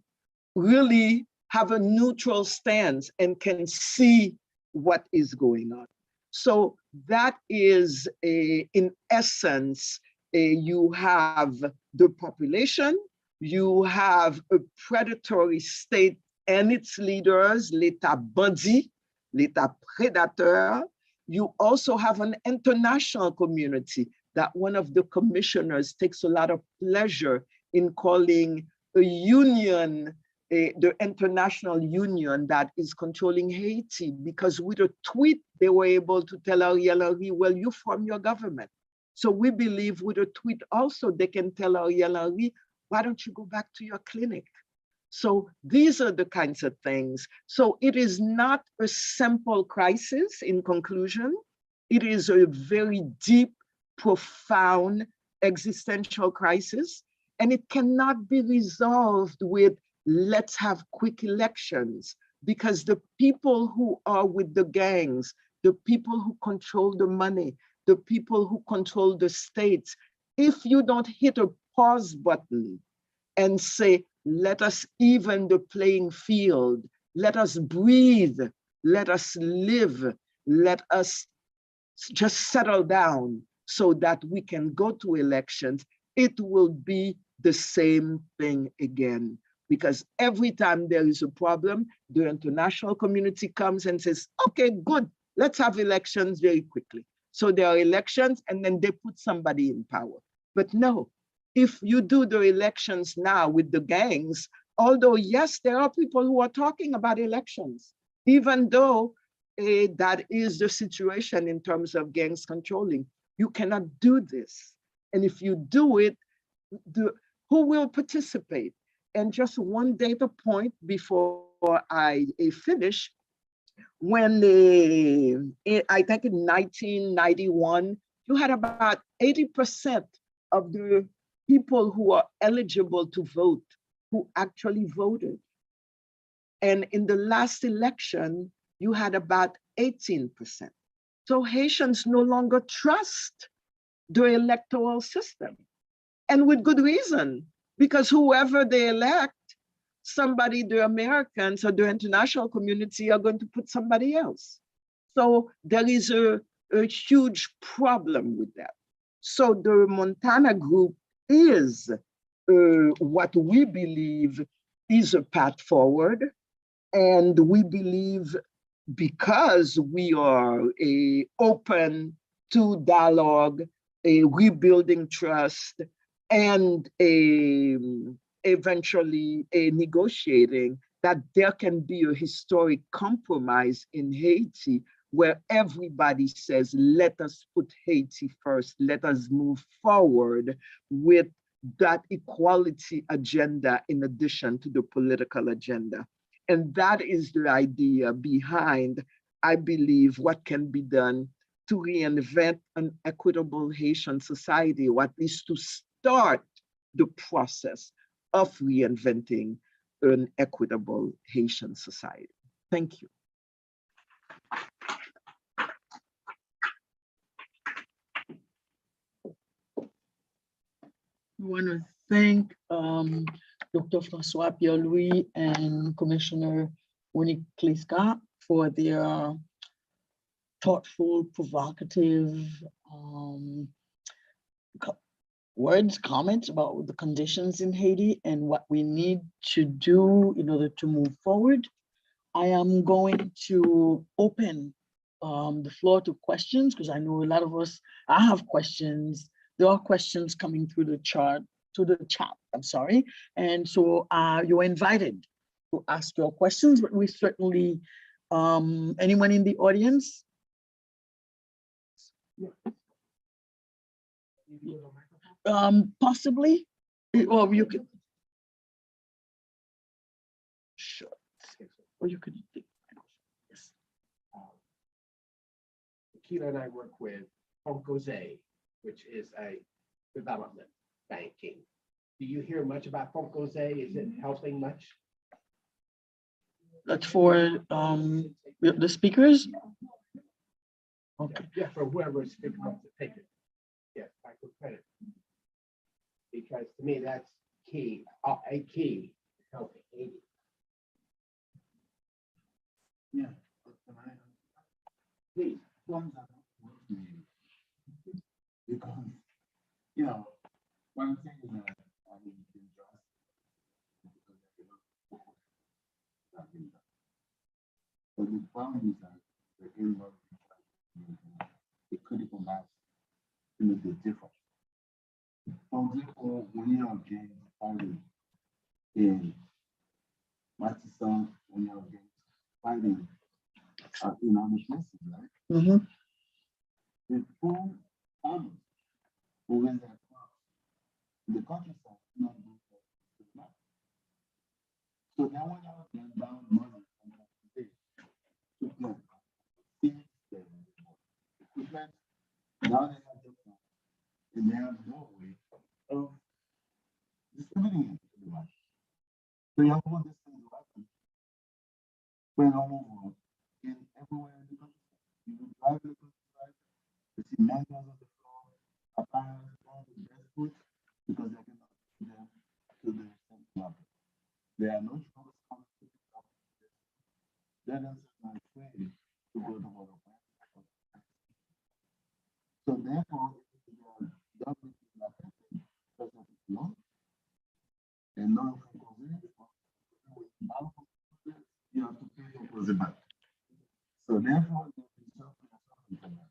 really have a neutral stance and can see what is going on. So that is, in essence, you have the population, you have a predatory state and its leaders, l'État bandit, l'État prédateur. You also have an international community that one of the commissioners takes a lot of pleasure in calling a union, the international union that is controlling Haiti, because with a tweet, they were able to tell Ariel Henry, well, you form your government. So we believe with a tweet also, they can tell Ariel Henry, why don't you go back to your clinic? So these are the kinds of things. So it is not a simple crisis in conclusion. It is a very deep, profound existential crisis, and it cannot be resolved with let's have quick elections, because the people who are with the gangs, the people who control the money, the people who control the states, if you don't hit a pause button and say, let us even the playing field, let us breathe, let us live, let us just settle down so that we can go to elections, it will be the same thing again. Because every time there is a problem, the international community comes and says, okay, good, let's have elections very quickly. So there are elections and then they put somebody in power. But no, if you do the elections now with the gangs, although yes, there are people who are talking about elections, even though that is the situation in terms of gangs controlling, you cannot do this. And if you do it, who will participate? And just one data point before I finish, when I think in 1991, you had about 80% of the people who are eligible to vote who actually voted. And in the last election, you had about 18%. So Haitians no longer trust the electoral system, and with good reason, because whoever they elect, somebody, the Americans or the international community are going to put somebody else. So there is a huge problem with that. So the Montana group is what we believe is a path forward. And we believe, because we are open to dialogue, rebuilding trust, and eventually negotiating, that there can be a historic compromise in Haiti where everybody says, let us put Haiti first, let us move forward with that equality agenda in addition to the political agenda. And that is the idea behind, I believe, what can be done to reinvent an equitable Haitian society, or at least to start the process of reinventing an equitable Haitian society. Thank you.
I want to thank Dr. Francois Pierre-Louis and Commissioner Monique Kliska for their thoughtful, provocative words, comments about the conditions in Haiti and what we need to do in order to move forward. I am going to open the floor to questions, because I know a lot of us, I have questions. There are questions coming through the chat, I'm sorry. And so you're invited to ask your questions, but we certainly, anyone in the audience? Possibly, or you could. Sure. Or you could. Yes.
Keela and I work with Foncoze, which is a development banking. Do you hear much about Foncoze? Is it helping much?
That's for the speakers? Okay.
Yeah, for whoever is speaking up to take it. Yeah, microcredit. Because to me, that's key, a key to helping Haiti.
Yeah,
Please.
ones are not working because, you know, one thing that I mean, you can just because they cannot afford that in that. But the problem is that the involved the critical mass to make the difference. For example, when you are getting fighting in Matissa, when you are getting fighting in our places, right?
Mm-hmm.
The poor farmers who raise their crops in the countryside not do that. So they went out and down money from that state to plant seeds, equipment. Now they have the plant and they have no way of distributing it to the market. So you have all these things happen when all over in everywhere in the countryside. You will drive in the countryside, you see mangoes on the floor, apparently all the best food because they cannot get them to the same market. There are no shops coming to pick up. Then I'm not afraid to go to water plant. So therefore, government is not affected because of its law and not from COVID. You have to pay for COVID back. So therefore, there is something for that.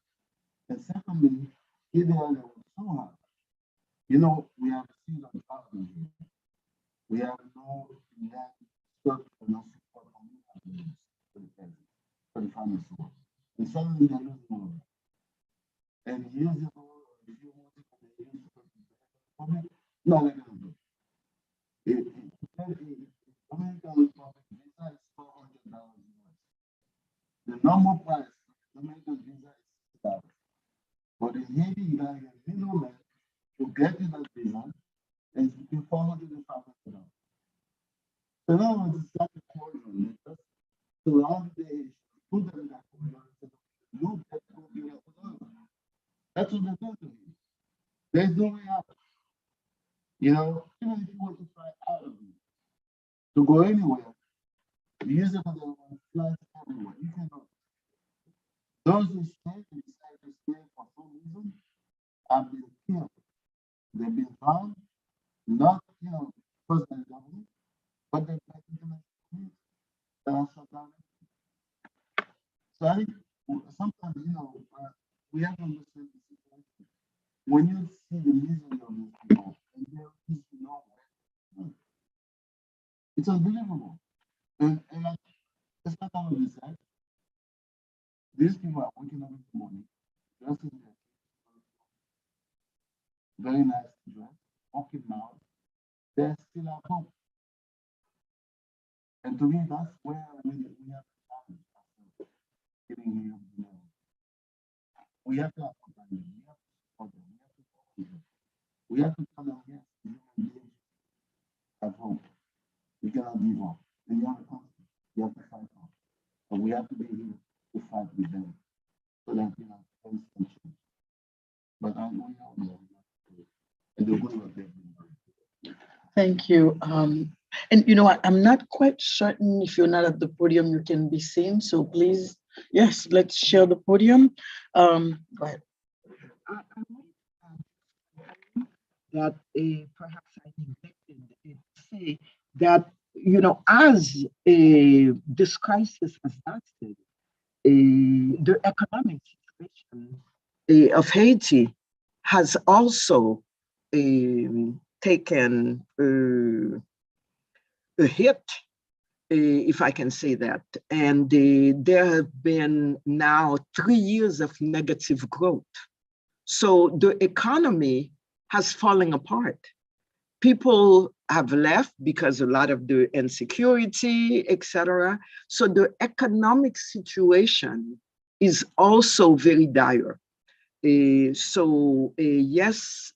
And secondly, if they are so hard, you know, we have seen on farming here. We have no net structure, no support on for the peasants, for the farmers. And suddenly they're losing all of that. And years ago, if you want to come here, no, they're going to do. American Republic visa is $400 US. The normal price for American visa is $6. But in Haiti, you gotta get a middleman to get you that visa, and it's between $400 and $500. So now it's like a quadrant. That's what they're doing to you. There's no way out. You know, even if you want to fly out of it, to go anywhere, you use it for the flights everywhere. You cannot. Those who stay and decide to stay for some reason have been killed. They've been found, not, you know, because of the government, but they're like international community that are shut down. So I think sometimes, you know, we have to understand the situation. When you see the misery of these people, and there is no way, it's unbelievable. And it's not only that. These people are waking up in the morning, dressing their very nice dress, walking out. They're still at home. And to me, that's where we have to challenge ourselves. Getting here, you know. We have to accompany them. We have to support them. We have to talk to them. We have to tell them, yes, human beings have hope. We cannot give up. And you have a country. You have to fight on. But we have to be here to fight with them so that, you know, things can change. But I'm going out there and the good work they've been doing.
Thank you. And you know what, I'm not quite certain if you're not at the podium, you can be seen. So please, yes, let's share the podium. Go ahead.
That perhaps I neglected to say that, you know, as this crisis has lasted, the economic situation of Haiti has also taken a hit, if I can say that. And there have been now 3 years of negative growth. So the economy has fallen apart. People have left because a lot of the insecurity, etc. So the economic situation is also very dire. Yes,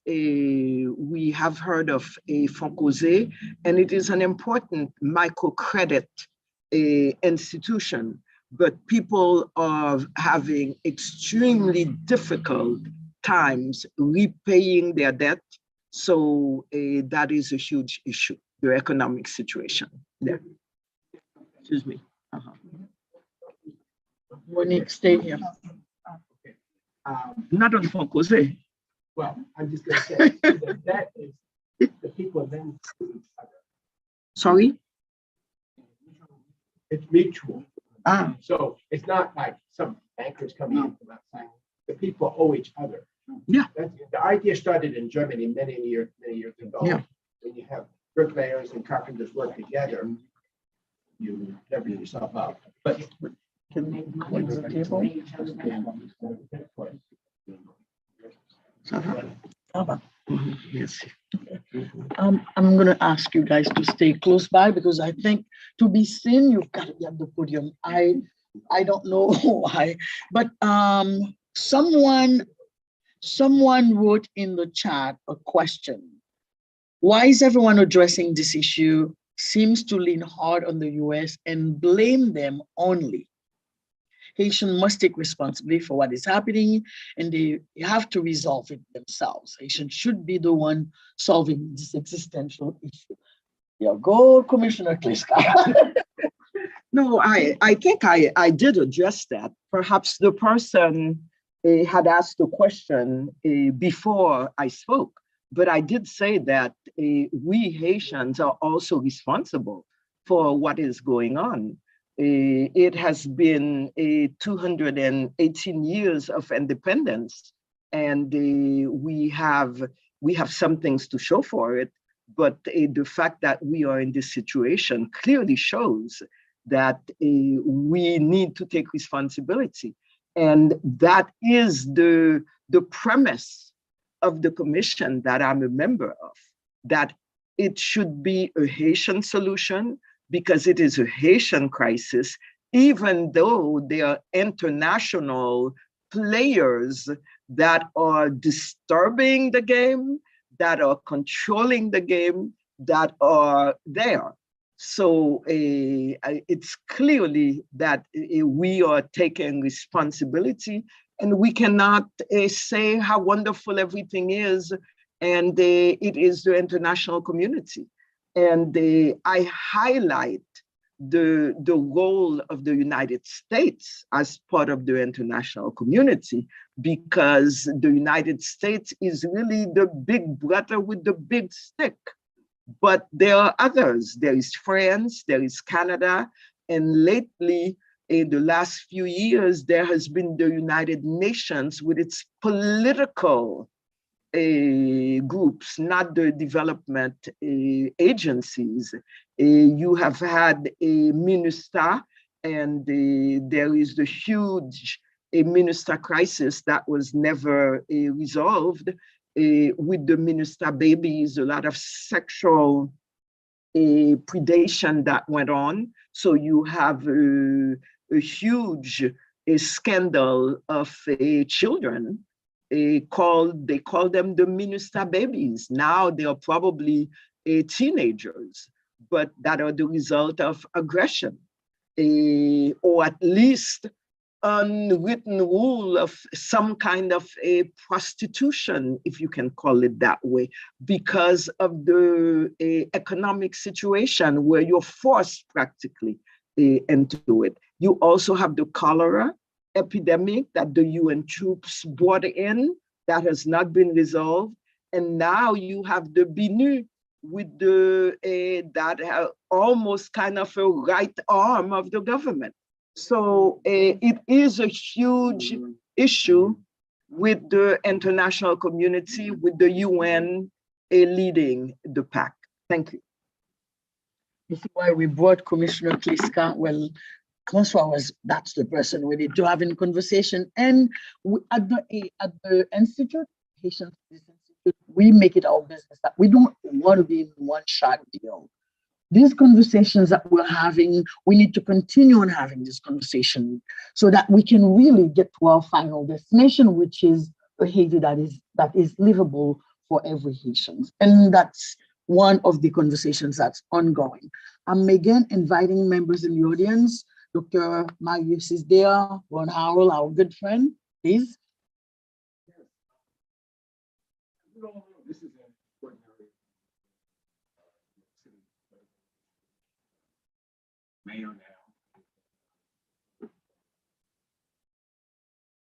we have heard of a Foncosé, and it is an important microcredit institution, but people are having extremely difficult times repaying their debt. So that is a huge issue, the economic situation there. Excuse me.
Monique, stay here.
Not on Foncosé.
Well, I'm just gonna say that is the people then sue each other.
Sorry?
It's mutual.
Ah.
So it's not like some bankers coming in from outside. The people owe each other.
Yeah.
The idea started in Germany many years ago.
Yeah.
When you have bricklayers and carpenters work together, you lever yourself up. But
Can we close the table?
Yes.
I'm going to ask you guys to stay close by because I think to be seen, you've got to be at the podium. I don't know why, but someone wrote in the chat a question. Why is everyone addressing this issue? Seems to lean hard on the US and blame them only. Haitians must take responsibility for what is happening and they have to resolve it themselves. Haitians should be the one solving this existential issue. Yeah, go Commissioner Kliska.
No, I think I did address that. Perhaps the person had asked a question before I spoke, but I did say that we Haitians are also responsible for what is going on. It has been 218 years of independence, and we have some things to show for it. But the fact that we are in this situation clearly shows that we need to take responsibility, and that is the premise of the commission that I'm a member of. That it should be a Haitian solution, because it is a Haitian crisis, even though there are international players that are disturbing the game, that are controlling the game, that are there. So it's clearly that we are taking responsibility And we cannot say how wonderful everything is, and it is the international community. And I highlight the role of the United States as part of the international community, because the United States is really the big brother with the big stick. But there are others. There is France, there is Canada, and lately, in the last few years, there has been the United Nations with its political groups, not the development agencies. You have had a MINUSTA, and there is the huge MINUSTA crisis that was never resolved. With the MINUSTA babies, a lot of sexual predation that went on. So you have a huge scandal of children. They call them the MINUSTA babies. Now they are probably teenagers, but that are the result of aggression, or at least unwritten rule of some kind of a prostitution, if you can call it that way, because of the economic situation where you're forced practically into it. You also have the cholera epidemic that the UN troops brought in that has not been resolved. And now you have the BNU with the that almost kind of a right arm of the government. So it is a huge issue with the international community, with the UN leading the pack. Thank you.
This is why we brought Commissioner Kliska. Well, that's the person we need to have in conversation. And at the Institute, Haitian Studies Institute, we make it our business that we don't want to be in one shot deal. These conversations that we're having, we need to continue on having this conversation so that we can really get to our final destination, which is a Haiti that is livable for every Haitian. And that's one of the conversations that's ongoing. I'm again inviting members in the audience. Dr. Marius is there, Ron Howell, our good friend, please.
This is an extraordinary mayor now.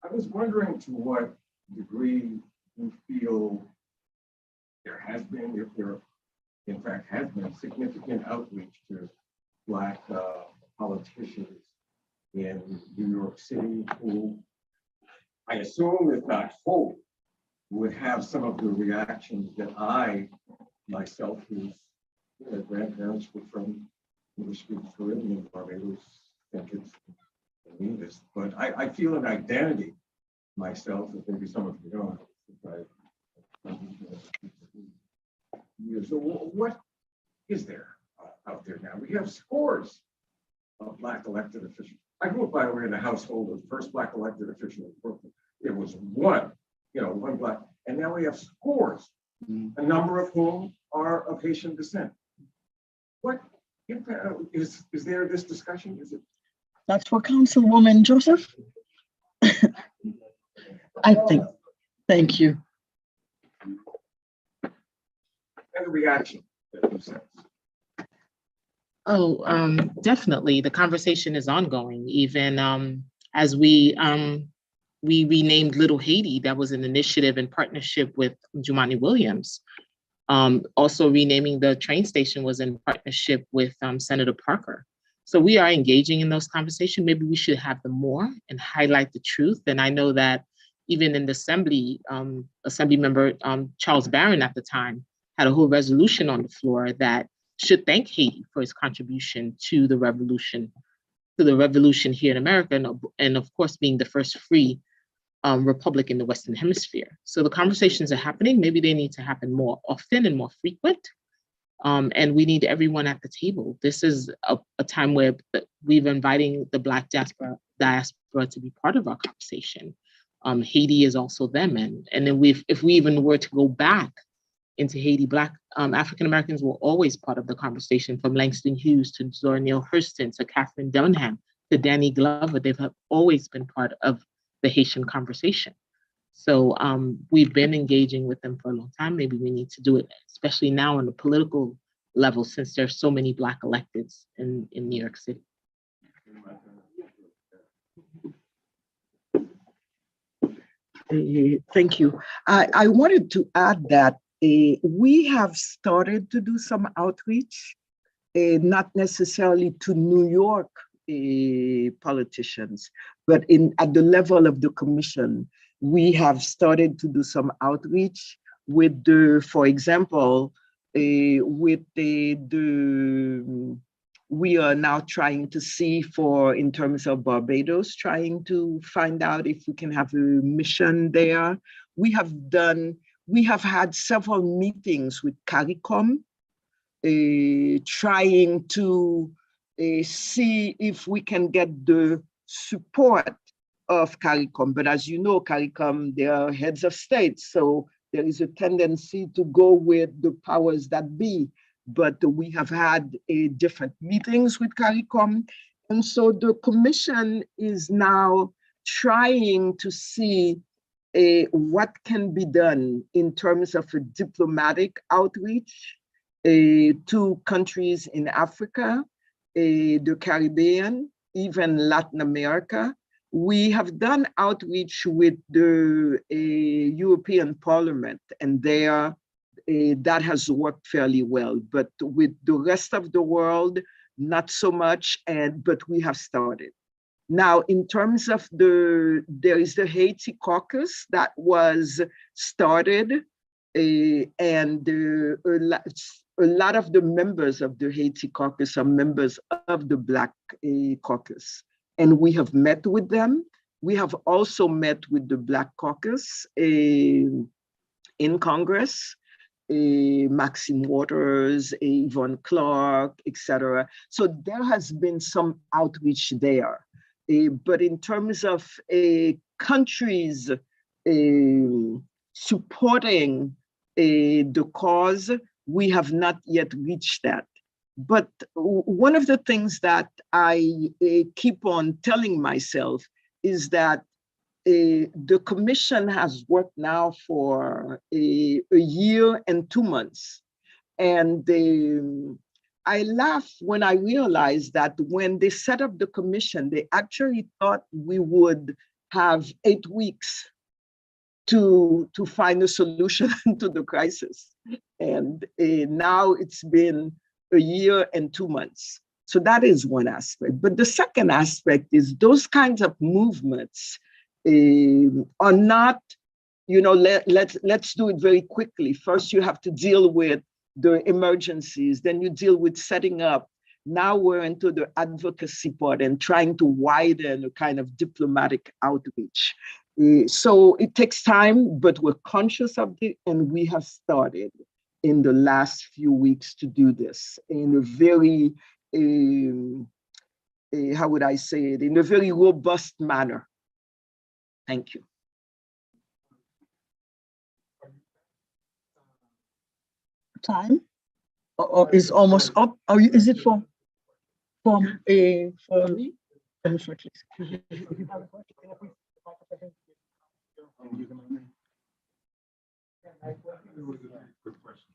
I was wondering to what degree you feel there has been, if there in fact has been, significant outreach to Black politicians in New York City who I assume, if not hope, would have some of the reactions that I myself, whose grandparents were from English-speaking Caribbean, Barbados, think it's the neatest. But I feel an identity myself, if maybe some of you don't. So what is there out there now? We have scores of Black elected officials. I grew up, by the way, in a household of the first Black elected official in Brooklyn. It was one Black, and now we have scores, a number of whom are of Haitian descent. What is there this discussion? Is it?
That's for Councilwoman Joseph. I think. Thank you.
And the reaction that you sense.
Oh, definitely. The conversation is ongoing. Even as we renamed Little Haiti, that was an initiative in partnership with Jumaane Williams. Also renaming the train station was in partnership with Senator Parker. So we are engaging in those conversations. Maybe we should have them more and highlight the truth. And I know that even in the assembly, Assembly member Charles Barron at the time had a whole resolution on the floor that should thank Haiti for its contribution to the revolution here in America, and of course being the first free republic in the Western Hemisphere. So the conversations are happening. Maybe they need to happen more often and more frequent. And we need everyone at the table. This is a time where we're inviting the Black diaspora to be part of our conversation. Haiti is also them. And then if we even were to go back into Haiti, Black African Americans were always part of the conversation, from Langston Hughes to Zora Neale Hurston to Catherine Dunham to Danny Glover. They've always been part of the Haitian conversation. So we've been engaging with them for a long time. Maybe we need to do it, especially now on the political level, since there's so many Black electeds in New York City.
Thank you. I wanted to add that we have started to do some outreach, not necessarily to New York politicians, but at the level of the commission, we have started to do some outreach with for example, with we are now trying to see in terms of Barbados, trying to find out if we can have a mission there. We have had several meetings with CARICOM, trying to see if we can get the support of CARICOM. But as you know, CARICOM, they are heads of state, so there is a tendency to go with the powers that be. But we have had different meetings with CARICOM. And so the commission is now trying to see what can be done in terms of a diplomatic outreach to countries in Africa, the Caribbean, even Latin America. We have done outreach with the European Parliament, and that has worked fairly well. But with the rest of the world, not so much, but we have started. Now, in terms of there is the Haiti caucus that was started, and a lot of the members of the Haiti caucus are members of the Black caucus. And we have met with them. We have also met with the Black caucus in Congress, Maxine Waters, Yvonne Clark, etc. So there has been some outreach there. But in terms of countries supporting the cause, we have not yet reached that. But one of the things that I keep on telling myself is that the commission has worked now for a year and 2 months. And I laugh when I realized that when they set up the commission, they actually thought we would have 8 weeks to find a solution to the crisis. And now it's been a year and 2 months. So that is one aspect. But the second aspect is those kinds of movements are not, let's do it very quickly. First, you have to deal with the emergencies, then you deal with setting up. Now we're into the advocacy part and trying to widen a kind of diplomatic outreach. So it takes time, but we're conscious of it, and we have started in the last few weeks to do this in a very, how would I say it, in a very robust manner. Thank you.
Time or is almost up? Or is it for me?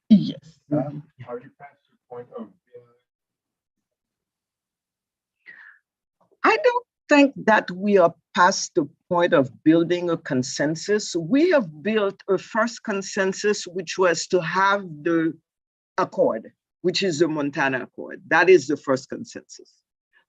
Yes.
Are you past your point of
I don't think that we are past the point of building a consensus. We have built a first consensus, which was to have the accord, which is the Montana Accord. That is the first consensus.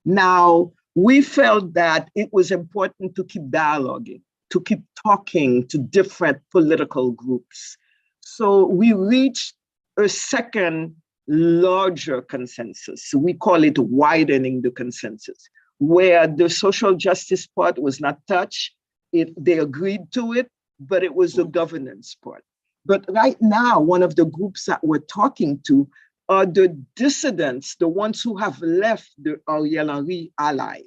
Now, we felt that it was important to keep dialoguing, to keep talking to different political groups. So we reached a second larger consensus. We call it widening the consensus, where the social justice part was not touched. They agreed to it, but it was the governance part. But right now, one of the groups that we're talking to are the dissidents, the ones who have left the Ariel Henry ally.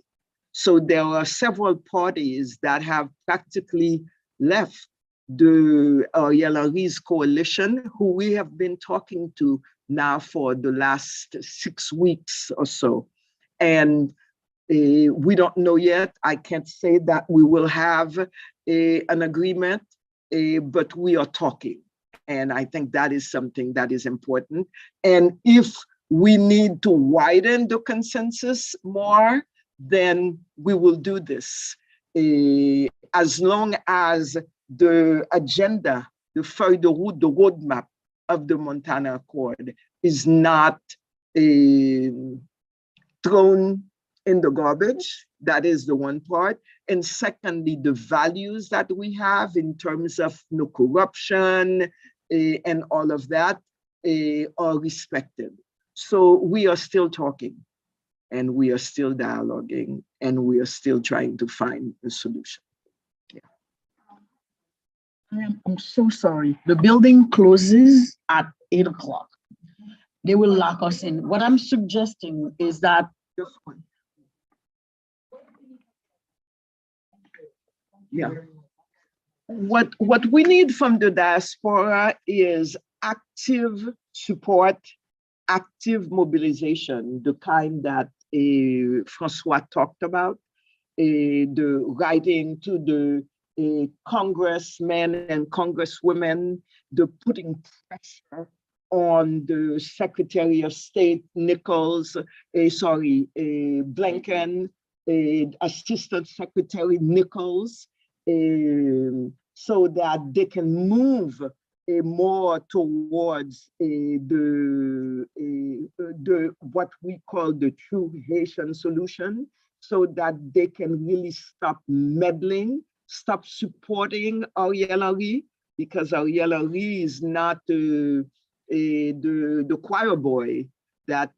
So there are several parties that have practically left the Ariel Henry's coalition, who we have been talking to now for the last 6 weeks or so. And We don't know yet. I can't say that we will have an agreement, but we are talking. And I think that is something that is important. And if we need to widen the consensus more, then we will do this. As long as the agenda, the feuille de route, the roadmap of the Montana Accord is not thrown in the garbage. That is the one part. And secondly, the values that we have in terms of no corruption and all of that are respected. So we are still talking, and we are still dialoguing, and we are still trying to find a solution.
I'm so sorry. The building closes at 8 o'clock. They will lock us in. What I'm suggesting is that
what we need from the diaspora is active support, active mobilization, the kind that Francois talked about, the writing to the congressmen and congresswomen, the putting pressure on the Secretary of State Nichols, Blinken, Assistant Secretary Nichols, so that they can move more towards what we call the true Haitian solution, so that they can really stop meddling, stop supporting Ariel Henry, because Ariel Henry is not the choir boy that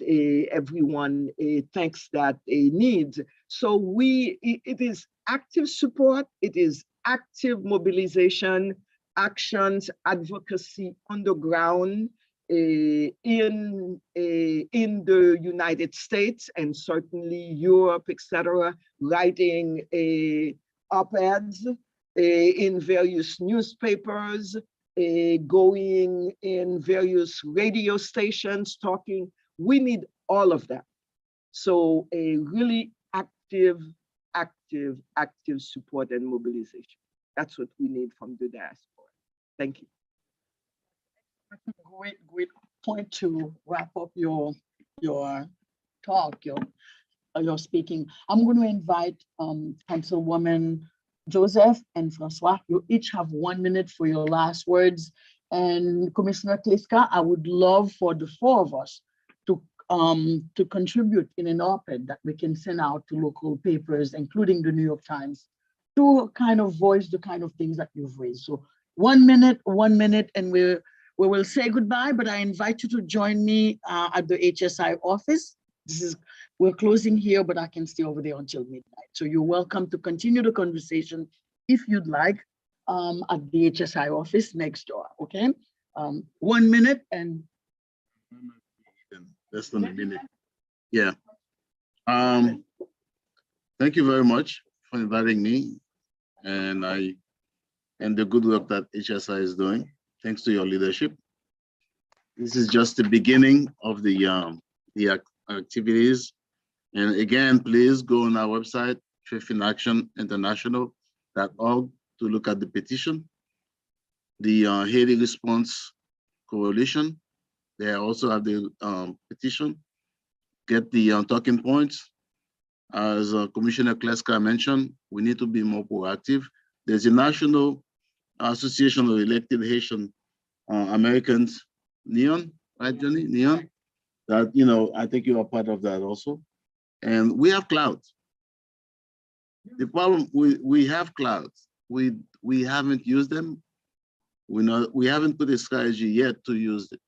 everyone thinks that needs. So it is active support, it is active mobilization, actions, advocacy on the ground in the United States and certainly Europe, etc., writing op-eds in various newspapers, going in various radio stations, talking. We need all of that. So a really active support and mobilization. That's what we need from the diaspora. Thank you.
Great point to wrap up your talk, your speaking. I'm going to invite Councilwoman Joseph and Francois. You each have 1 minute for your last words. And Commissioner Kliska, I would love for the four of us to contribute in an op-ed that we can send out to local papers, including the New York Times, to kind of voice the kind of things that you've raised. So 1 minute, and we will say goodbye, but I invite you to join me at the HSI office. We're closing here, but I can stay over there until midnight. So you're welcome to continue the conversation if you'd like at the HSI office next door, okay? 1 minute and
less than a minute. Yeah. Thank you very much for inviting me, and the good work that HSI is doing. Thanks to your leadership. This is just the beginning of the activities. And again, please go on our website, faithinactioninternational.org, to look at the petition. The Haiti Response Coalition, they also have the petition. Get the talking points. As Commissioner Kleska mentioned, we need to be more proactive. There's a National Association of Elected Haitian Americans, NEON, right, Johnny? NEON? That, I think you are part of that also. And we have clouds. The problem, we have clouds. We haven't used them. We haven't put a strategy yet to use it.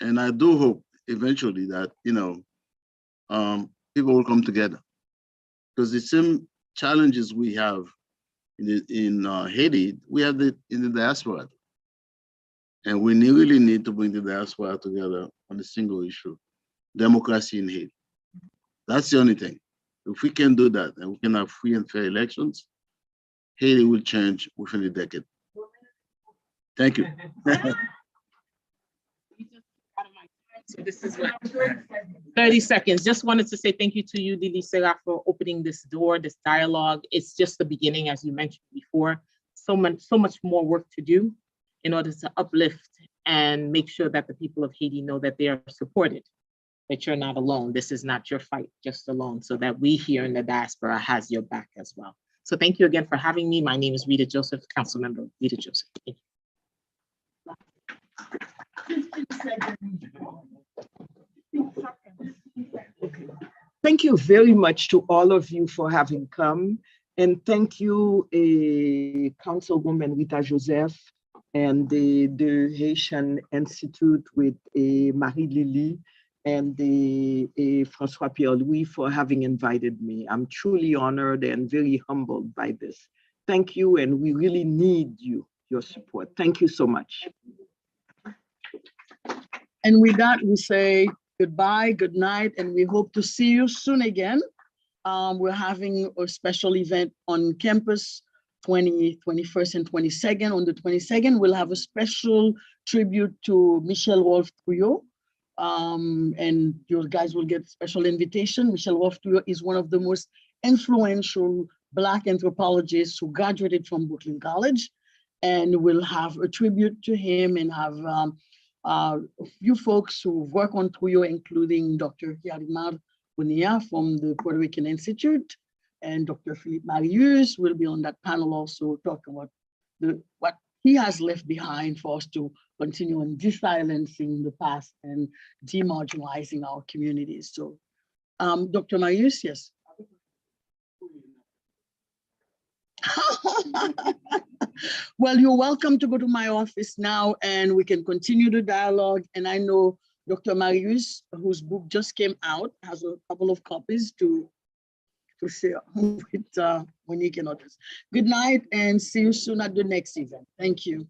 And I do hope eventually that, people will come together, because the same challenges we have in Haiti, we have in the diaspora. And we really need to bring the diaspora together on a single issue, democracy in Haiti. That's the only thing. If we can do that and we can have free and fair elections, Haiti will change within a decade. Thank you.
So this is what, 30 seconds. Just wanted to say thank you to you, Lili Serra, for opening this door, this dialogue. It's just the beginning, as you mentioned before. So much more work to do in order to uplift and make sure that the people of Haiti know that they are supported, that you're not alone. This is not your fight just alone, so that we here in the diaspora has your back as well. So thank you again for having me. My name is Rita Joseph, Council Member Rita Joseph. Thank you.
Thank you very much to all of you for having come. And thank you, Councilwoman Rita Joseph and the Haitian Institute with Marie-Lily and François Pierre-Louis for having invited me. I'm truly honored and very humbled by this. Thank you, and we really need your support. Thank you so much.
And with that, we say goodbye, good night, and we hope to see you soon again. We're having a special event on campus 21st and 22nd. On the 22nd, we'll have a special tribute to Michel Wolf-Trouillot. And you guys will get special invitation. Michel Wolf-Trouillot is one of the most influential Black anthropologists who graduated from Brooklyn College. And we'll have a tribute to him and have a few folks who work on Trouillot, including Dr. Yarimar Bonilla from the Puerto Rican Institute, and Dr. Philippe Marius will be on that panel also talking about what he has left behind for us to continue on de-silencing the past and demarginalizing our communities. So, Dr. Marius, yes. Well, you're welcome to go to my office now and we can continue the dialogue. And I know Dr. Marius, whose book just came out, has a couple of copies to share with Monique and others. Good night and see you soon at the next event. Thank you.